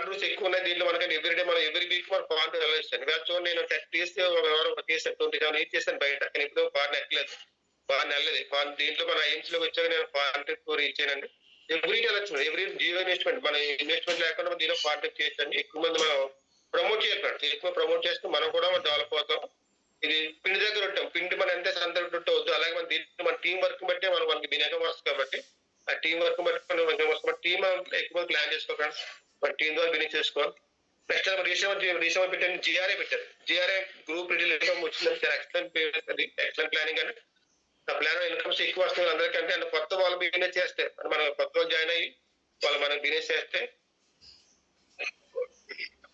రూల్స్ ఎక్కువ ఉన్నాయి దీంట్లో. మనకంటే ఎవ్రీ వీక్ మనం ఫారెన్ వెళ్ళొచ్చాను. చూడండి నేను 30 years చేశాను, 27 years చేశాను బయట. నేను ఇప్పుడు ఫారెన్ ఎక్కలేదు, ఫారెన్ వెళ్ళలేదు. ఫారెన్ దీంట్లో మన ఎయిమ్స్ లోకి వచ్చాక నేను ఫారెన్ ట్రిప్ ఇచ్చానండి. ఎవ్రీ వెళ్ళొచ్చు, ఎవ్రీ జియో ఇన్వెస్ట్మెంట్, మన ఇన్వెస్ట్మెంట్ లేకుండా దీనిలో ఫారెన్ ట్రిప్ చేయొచ్చండి. ఎక్కువ మంది మనం ప్రమోట్ చేయాలి. ఎక్కువ ప్రమోట్ చేస్తే మనం కూడా డెవలప్ అవుతాం. ఇది పిండి దగ్గర ఉంటాం, పిండి మన ఎంత సంత వద్దు. అలాగే మన దీంట్లో మన టీం వర్క్ బట్టి మనకి బినకం వస్తుంది కాబట్టి ఆ టీం వర్క్ బట్టి మన టీం ఎక్కువ ప్లాన్ చేసుకో ఫ్రెండ్స్. మన టీం ద్వారా బిజినెస్ చేసుకోవాలి. నెక్స్ట్ రీసెంట్ పెట్టాను, జిఆర్ఏ పెట్టారు. జిఆర్ఏ గ్రూప్ రిటైల్ వచ్చిందని చాలా ఎక్సలెంట్ ప్లానింగ్ అని. ఆ ప్లాన్ ఇన్కమ్స్ ఎక్కువ వస్తుంది అందరికంటే. అంటే కొత్త వాళ్ళు బిజినెస్ చేస్తే మనం కొత్త వాళ్ళు జాయిన్ అయ్యి వాళ్ళు మనం బిజినెస్ చేస్తే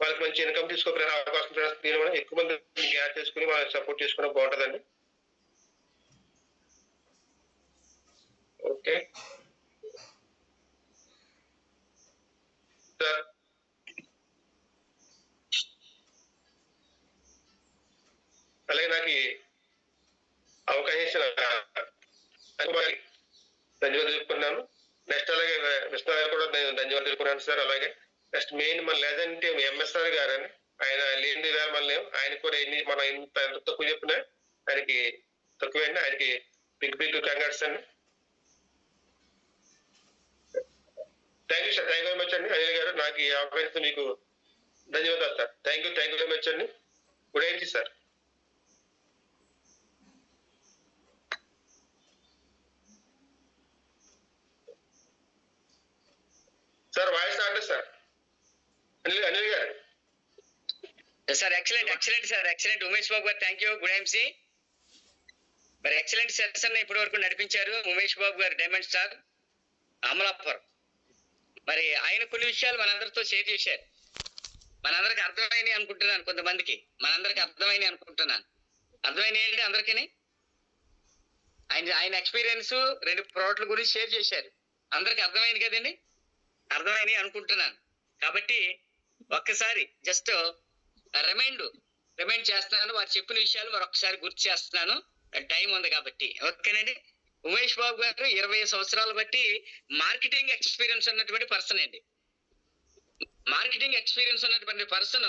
వాళ్ళకి మంచి ఇన్కమ్ తీసుకోవడానికి అవకాశం దీని మనం ఎక్కువ మంది గ్యాప్ చేసుకుని మనం సపోర్ట్ చేసుకోవడం బాగుంటుందండి. Okay sir. అలాగే నాకు అవకాశం ధన్యవాదాలు చెప్పుకున్నాను. నెక్స్ట్ అలాగే విష్ణు కూడా ధన్యవాదాలు చెప్పుకున్నాను సార్. అలాగే నెక్స్ట్ మెయిన్ మన లేదంటే ఎంఎస్ఆర్ గారు అని, ఆయన లేని వేరే మన ఆయన కూడా మనం ఎంత తక్కువ చెప్పినా ఆయనకి తక్కువండి. ఆయనకి బిగ్ కంగ్రాట్స్ అండి. Thank you sir, thank you very much అండి. అనిల్ గారు నాకు ఈ అవకాశం మీకు ధన్యవాదాలు sir. Thank you very much అండి. Good evening sir. Sir voice రావట్లేదు సార్. అనిల్ గారు sir excellent sir, excellent. Umesh Babu గారు థ్యాంక్ యూ. Good evening. మరి ఎక్సలెంట్ సెషన్ ఇప్పటి వరకు నడిపించారు ఉమేష్ బాబు గారు, డైమండ్ స్టార్ అమలాపురం. మరి ఆయన కొన్ని విషయాలు మనందరితో షేర్ చేశారు. మనందరికి అర్థమైనవి అనుకుంటున్నాను, కొంతమందికి మనందరికి అర్థమైనవి అనుకుంటున్నాను. అర్థమైనవి ఏంటి అందరికీ? ఆయన ఎక్స్పీరియన్స్ 2 ప్రోడక్ట్ల గురించి షేర్ చేశారు. అందరికి అర్థమైంది కదండి? అర్థమైనవి అనుకుంటున్నాను. కాబట్టి ఒక్కసారి జస్ట్ రిమైండ్ చేస్తున్నాను. వారు చెప్పిన విషయాలు మరొకసారి గుర్తు చేస్తున్నాను, టైం ఉంది కాబట్టి. ఓకేనండి. ఉమేష్ బాబు గారు 20 సంవత్సరాలు బట్టి మార్కెటింగ్ ఎక్స్పీరియన్స్ ఉన్నటువంటి పర్సన్ అండి. మార్కెటింగ్ ఎక్స్పీరియన్స్ ఉన్నటువంటి పర్సన్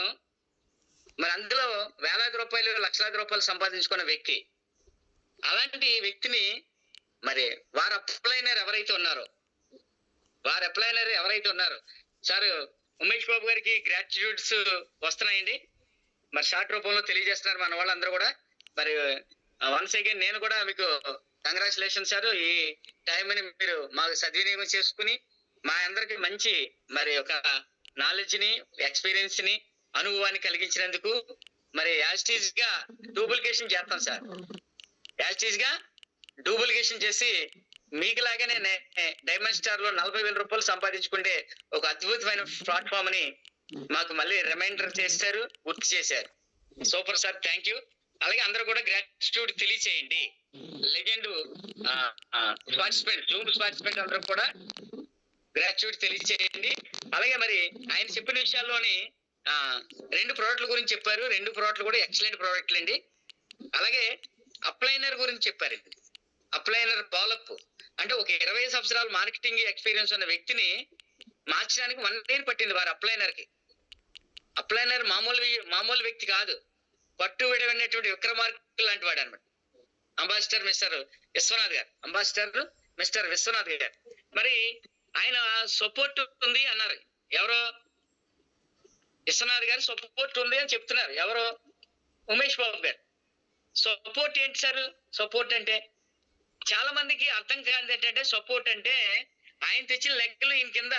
మరి అందులో వేలాది రూపాయలు, లక్షలాది రూపాయలు సంపాదించుకున్న వ్యక్తి. అలాంటి వ్యక్తిని మరి వారు అప్లైనర్ ఎవరైతే ఉన్నారో సార్ ఉమేష్ బాబు గారికి గ్రాటిట్యూడ్స్ వస్తున్నాయండి. మరి షార్ట్ రూపంలో తెలియజేస్తున్నారు మన వాళ్ళందరూ కూడా. మరి వన్స్ అగైన్ నేను కూడా మీకు కంగ్రాచులేషన్ సార్. ఈ టైంని మీరు మాకు సద్వినియోగం చేసుకుని మా అందరికి మంచి మరి ఒక నాలెడ్జ్ ని, ఎక్స్పీరియన్స్ ని, అనుభవాన్ని కలిగించినందుకు మరి యాస్టీజ్ గా డూప్లికేషన్ చేస్తాం సార్. యాస్టీజ్ గా డూప్లికేషన్ చేసి మీకులాగానే డైమండ్ స్టార్ లో 40,000 రూపాయలు సంపాదించుకుంటే ఒక అద్భుతమైన ప్లాట్ఫామ్ ని మాకు మళ్ళీ రిమైండర్ చేశారు, గుర్తు చేశారు. Super sir, thank you. అలాగే అందరూ కూడా గ్రాటిట్యూడ్ తెలియచేయండి. లెజెండ్ పార్టిసిపెంట్, జూమ్ పార్టిసిపెంట్ అందరూ కూడా గ్రాటిట్యూడ్ తెలియచేయండి. అలాగే మరి ఆయన చెప్పిన విషయాల్లోని 2 ప్రోడక్ట్ల గురించి చెప్పారు. 2 ప్రోడక్ట్లు కూడా ఎక్సలెంట్ ప్రోడక్ట్లు అండి. అలాగే అప్లైనర్ గురించి చెప్పారండి. అప్లైనర్ డెవలప్ అంటే ఒక 20 సంవత్సరాలు మార్కెటింగ్ ఎక్స్పీరియన్స్ ఉన్న వ్యక్తిని మార్చడానికి 1 year పట్టింది వారు అప్లైనర్ కి. అప్లైనర్ మామూలు వ్యక్తి కాదు, పట్టు విడవైనటువంటి విక్రమార్క లాంటి వాడు అనమాట. అంబాసిడర్ మిస్టర్ విశ్వనాథ్ గారు, అంబాసిడర్ మిస్టర్ విశ్వనాథ్ గారు. మరి ఆయన సపోర్ట్ ఉంది అన్నారు. ఎవరో విశ్వనాథ్ గారు సపోర్ట్ ఉంది అని చెప్తున్నారు. ఎవరో ఉమేష్ బాబు గారు. సపోర్ట్ ఏంటి సార్? సపోర్ట్ అంటే చాలా మందికి అర్థం కాదు. ఏంటంటే సపోర్ట్ అంటే ఆయన తెచ్చిన లెక్కలు ఈయన కింద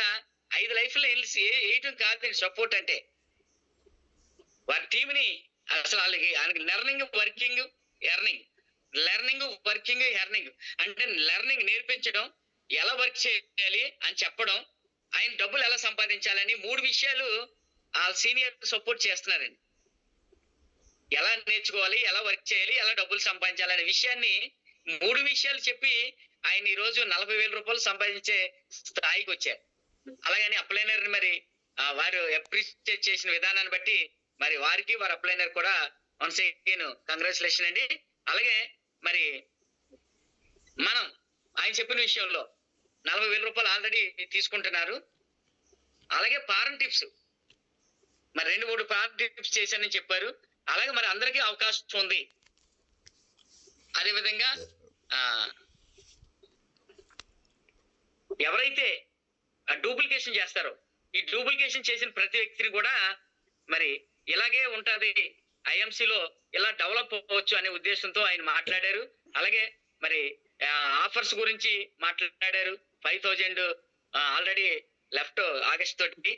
5 లైఫ్లు వేయటం కాదండి. సపోర్ట్ అంటే వారి టీంని అసలు ఆయనకి learning, working, earning, learning, working, earning అంటే లెర్నింగ్ నేర్పించడం, ఎలా వర్క్ చేయాలి అని చెప్పడం, ఆయన డబ్బులు ఎలా సంపాదించాలని 3 విషయాలు ఆ సీనియర్ సపోర్ట్ చేస్తున్నారండి. ఎలా నేర్చుకోవాలి, ఎలా వర్క్ చేయాలి, ఎలా డబ్బులు సంపాదించాలనే విషయాన్ని 3 విషయాలు చెప్పి ఆయన ఈ రోజు 40,000 రూపాయలు సంపాదించే స్థాయికి వచ్చారు. అలాగని అప్లైనర్ మరి వారు అప్రిషియేట్ చేసిన విధానాన్ని బట్టి మరి వారికి, వారి అప్లైనర్ కూడా వన్స్ అగైన్ కంగ్రాచులేషన్ అండి. అలాగే మరి మనం ఆయన చెప్పిన విషయంలో 40,000 రూపాయలు ఆల్రెడీ తీసుకుంటున్నారు. అలాగే పారెంట్ టిప్స్ మరి 2-3 పారెంట్ టిప్స్ చేశానని చెప్పారు. అలాగే మరి అందరికీ అవకాశం ఉంది. అదేవిధంగా ఎవరైతే డూప్లికేషన్ చేస్తారో ఈ డూప్లికేషన్ చేసిన ప్రతి వ్యక్తిని కూడా మరి ఇలాగే ఉంటది, ఐఎంసీలో ఇలా డెవలప్ అవ్వచ్చు అనే ఉద్దేశంతో ఆయన మాట్లాడారు. అలాగే మరి ఆఫర్స్ గురించి మాట్లాడారు. 5,000 ఆల్రెడీ లెఫ్ట్ ఆగస్ట్ తోటి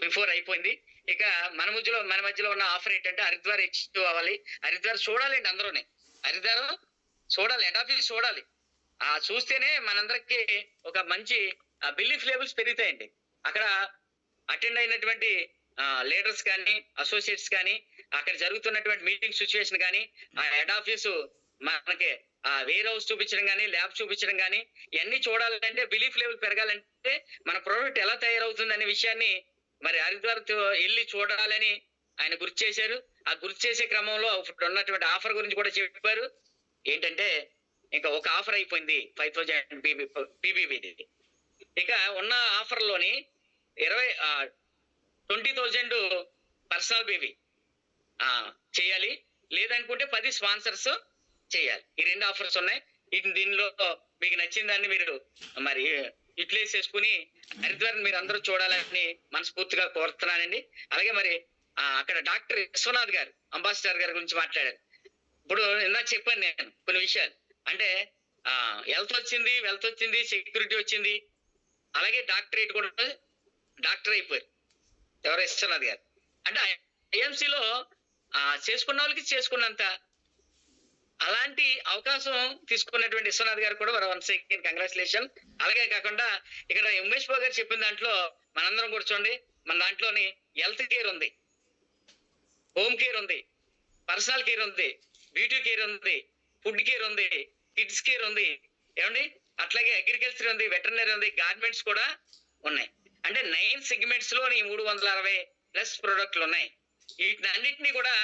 బిఫోర్ అయిపోయింది. ఇక మన మధ్యలో ఉన్న ఆఫర్ ఏంటంటే హరిద్వార్ H2 అవ్వాలి. హరిద్వార్ చూడాలండి, అందరూనే హరిద్వార్ చూడాలి, హెడ్ ఆఫీస్ చూడాలి. చూస్తేనే మనందరికి ఒక మంచి బిలీఫ్ లెవెల్స్ పెరుగుతాయండి. అక్కడ అటెండ్ అయినటువంటి లీడర్స్ కానీ, అసోసియేట్స్ కానీ, అక్కడ జరుగుతున్నటువంటి మీటింగ్ సిచ్యువేషన్ కానీ, ఆ హెడ్ ఆఫీసు మనకి వేర్ హౌస్ చూపించడం కానీ, ల్యాబ్ చూపించడం కానీ, ఇవన్నీ చూడాలంటే బిలీఫ్ లెవెల్ పెరగాలంటే మన ప్రోడక్ట్ ఎలా తయారవుతుంది అనే విషయాన్ని మరి హరిద్వార్ వెళ్ళి చూడాలని ఆయన గుర్తు చేశారు. ఆ గుర్తు చేసే క్రమంలో ఇప్పుడు ఉన్నటువంటి ఆఫర్ గురించి కూడా చెప్పారు. ఏంటంటే ఇంకా ఒక ఆఫర్ అయిపోయింది 5,000 పీబీబీది. ఇక ఉన్న ఆఫర్ లోని 20,000 పర్సనల్ బేబీ చేయాలి, లేదనుకుంటే 10 స్పాన్సర్స్ చేయాలి. ఈ 2 ఆఫర్స్ ఉన్నాయి. దీనిలో మీకు నచ్చిన దాన్ని మీరు మరి యూటిలైజ్ చేసుకుని హరిద్వార్ మీరు అందరూ చూడాలని మనస్ఫూర్తిగా కోరుతున్నానండి. అలాగే మరి అక్కడ డాక్టర్ విశ్వనాథ్ గారు, అంబాసిడర్ గారి గురించి మాట్లాడారు. ఇప్పుడు ఇందాక చెప్పాను నేను కొన్ని విషయాలు. అంటే హెల్త్ వచ్చింది, వెల్త్ వచ్చింది, సెక్యూరిటీ వచ్చింది, అలాగే డాక్టరేట్ కూడా డాక్టర్ అయిపోయారు ఎవరు విశ్వనాథ్ గారు. అంటే ఐఎంసీలో చేసుకున్న వాళ్ళకి చేసుకున్నంత అలాంటి అవకాశం తీసుకున్నటువంటి విశ్వనాథ్ గారు కూడా వన్స్ అగైన్ కంగ్రాచులేషన్. అలాగే కాకుండా ఇక్కడ ఉమేష్ బాబు గారు చెప్పిన దాంట్లో మనందరం కూర్చోండి, మన దాంట్లోని హెల్త్ కేర్ ఉంది, హోమ్ కేర్ ఉంది, పర్సనల్ కేర్ ఉంది, బ్యూటీ కేర్ ఉంది, ఫుడ్ కేర్ ఉంది, కిడ్స్ కేర్ ఉంది, ఏమండి అట్లాగే అగ్రికల్చర్ ఉంది, వెటర్నరీ ఉంది, గార్మెంట్స్ కూడా ఉన్నాయి. అంటే 9 సెగ్మెంట్స్ లో 360+ ప్రోడక్ట్లు ఉన్నాయి. వీటినన్నిటినీ కూడా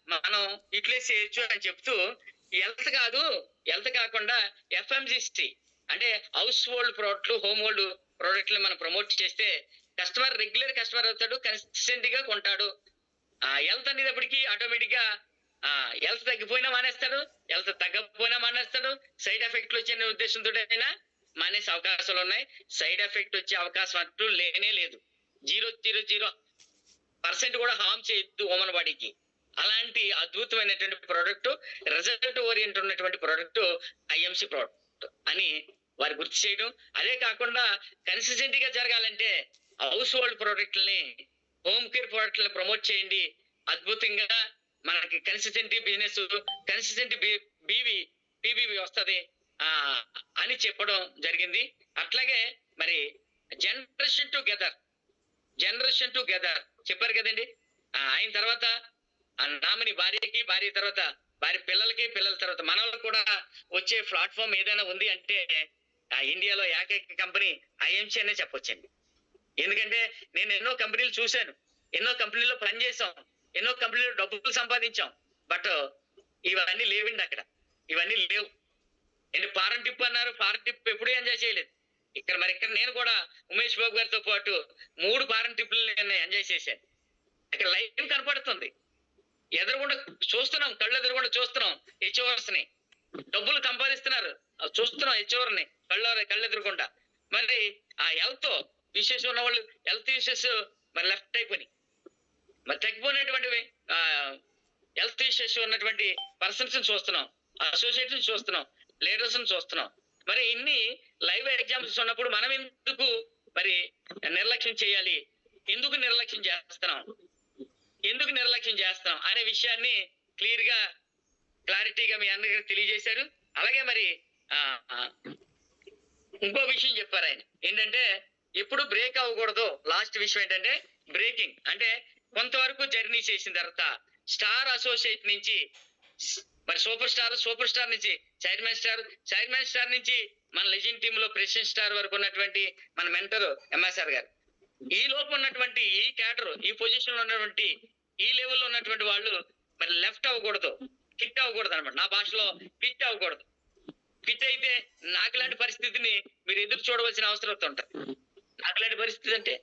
మనం యూటిలైజ్ చేయొచ్చు అని చెప్తూ హెల్త్ కాకుండా FMGC అంటే హౌస్ హోల్డ్ ప్రోడక్ట్లు, హోమ్ హోల్డ్ ప్రోడక్ట్లు మనం ప్రమోట్ చేస్తే రెగ్యులర్ కస్టమర్ అవుతాడు, కన్సిస్టెంట్ గా కొంటాడు. హెల్త్ అనేటప్పటికీ ఆటోమేటిక్ గా హెల్త్ తగ్గిపోయినా మానేస్తాడు, హెల్త్ తగ్గకపోయినా మానేస్తాడు. సైడ్ ఎఫెక్ట్లు వచ్చే ఉద్దేశంతో అయినా మానేసే అవకాశాలు ఉన్నాయి. సైడ్ ఎఫెక్ట్ వచ్చే అవకాశం అంటూ లేనే లేదు. 0 పర్సెంట్ కూడా హార్మ్ చేయొద్దు హ్యూమన్ బాడీకి. అలాంటి అద్భుతమైనటువంటి ప్రోడక్ట్, రిజల్ట్ ఓరియంట్ ఉన్నటువంటి ప్రోడక్ట్ ఐఎంసి ప్రోడక్ట్ అని వారు గుర్తు చేయడం. అదే కాకుండా కన్సిస్టెంట్ గా జరగాలంటే హౌస్ హోల్డ్ ప్రోడక్ట్లని, హోమ్ కేర్ ప్రోడక్ట్లని ప్రమోట్ చేయండి. అద్భుతంగా మనకి కన్సిస్టెంట్ బిజినెస్, కన్సిస్టెంట్ పీబీబీ వస్తుంది అని చెప్పడం జరిగింది. అట్లాగే మరి జనరేషన్ టుగెదర్ చెప్పారు కదండి. ఆయన తర్వాత నామిని భార్యకి, భార్య తర్వాత భార్య పిల్లలకి, పిల్లల తర్వాత మనలకు కూడా వచ్చే ప్లాట్ఫామ్ ఏదైనా ఉంది అంటే ఇండియాలో ఏకైక కంపెనీ ఐఎంసీ అనే చెప్పొచ్చండి. ఎందుకంటే నేను ఎన్నో కంపెనీలు చూశాను, ఎన్నో కంపెనీలో పనిచేసాం, ఎన్నో కంపెనీలో డబ్బులు సంపాదించాం. బట్ ఇవన్నీ లేవండి అక్కడ, ఇవన్నీ లేవు. ఏంటి ఫారెన్ ట్రిప్ అన్నారు, ఫారెన్ ట్రిప్ ఎప్పుడూ ఎంజాయ్ చేయలేదు. ఇక్కడ నేను కూడా ఉమేష్ బాబు గారితో పాటు 3 ఫారెన్ ట్రిప్లు నేను ఎంజాయ్ చేశాను. ఇక్కడ లైవ్ కనపడుతుంది, ఎదురుగుండా చూస్తున్నాం, కళ్ళు ఎదురుగుండా చూస్తున్నాం. హెచ్ఓవర్స్ ని డబ్బులు సంపాదిస్తున్నారు, చూస్తున్నాం హెచ్ఓవర్ ని కళ్ళు ఎదురుగుండా. మరి ఆ హెల్త్ ఇష్యూస్ ఉన్న వాళ్ళు హెల్త్ ఇష్యూస్ మరి లెఫ్ట్ అయిపోయి, మరి తగ్గిపోయినటువంటి హెల్త్ ఇష్యూస్ ఉన్నటువంటి పర్సన్స్ చూస్తున్నాం, అసోసియేట్స్ చూస్తున్నాం, లీడర్స్ చూస్తున్నాం. మరి ఇన్ని లైవ్ ఎగ్జాంపుల్స్ ఉన్నప్పుడు మనం ఎందుకు మరి నిర్లక్ష్యం చేయాలి? ఎందుకు నిర్లక్ష్యం చేస్తున్నాం అనే విషయాన్ని క్లారిటీగా మీ అందరికీ తెలియజేశారు. అలాగే మరి ఇంకో విషయం చెప్పారు ఆయన, ఏంటంటే ఎప్పుడు బ్రేక్ అవ్వకూడదు. లాస్ట్ విషయం ఏంటంటే బ్రేకింగ్ అంటే కొంతవరకు జర్నీ చేసిన తర్వాత స్టార్ అసోసియేట్ నుంచి మరి సూపర్ స్టార్ నుంచి చైర్మన్ స్టార్ నుంచి మన లెజెండ్ టీమ్ లో ప్రెసిడెంట్ స్టార్ వరకు ఉన్నటువంటి మన మెంటర్ ఎంఎస్ఆర్ గారు, ఈ లోపు ఉన్నటువంటి ఈ క్యాడర్, ఈ పొజిషన్ లో ఉన్నటువంటి ఈ లెవెల్లో ఉన్నటువంటి వాళ్ళు మరి లెఫ్ట్ అవ్వకూడదు, కిట్ అవ్వకూడదు అనమాట. నా భాషలో కిట్ అవ్వకూడదు. కిట్ అయితే నాకు లాంటి పరిస్థితిని మీరు ఎదురు చూడవలసిన అవసరం ఉంటుంది. నాకు లాంటి పరిస్థితి అంటే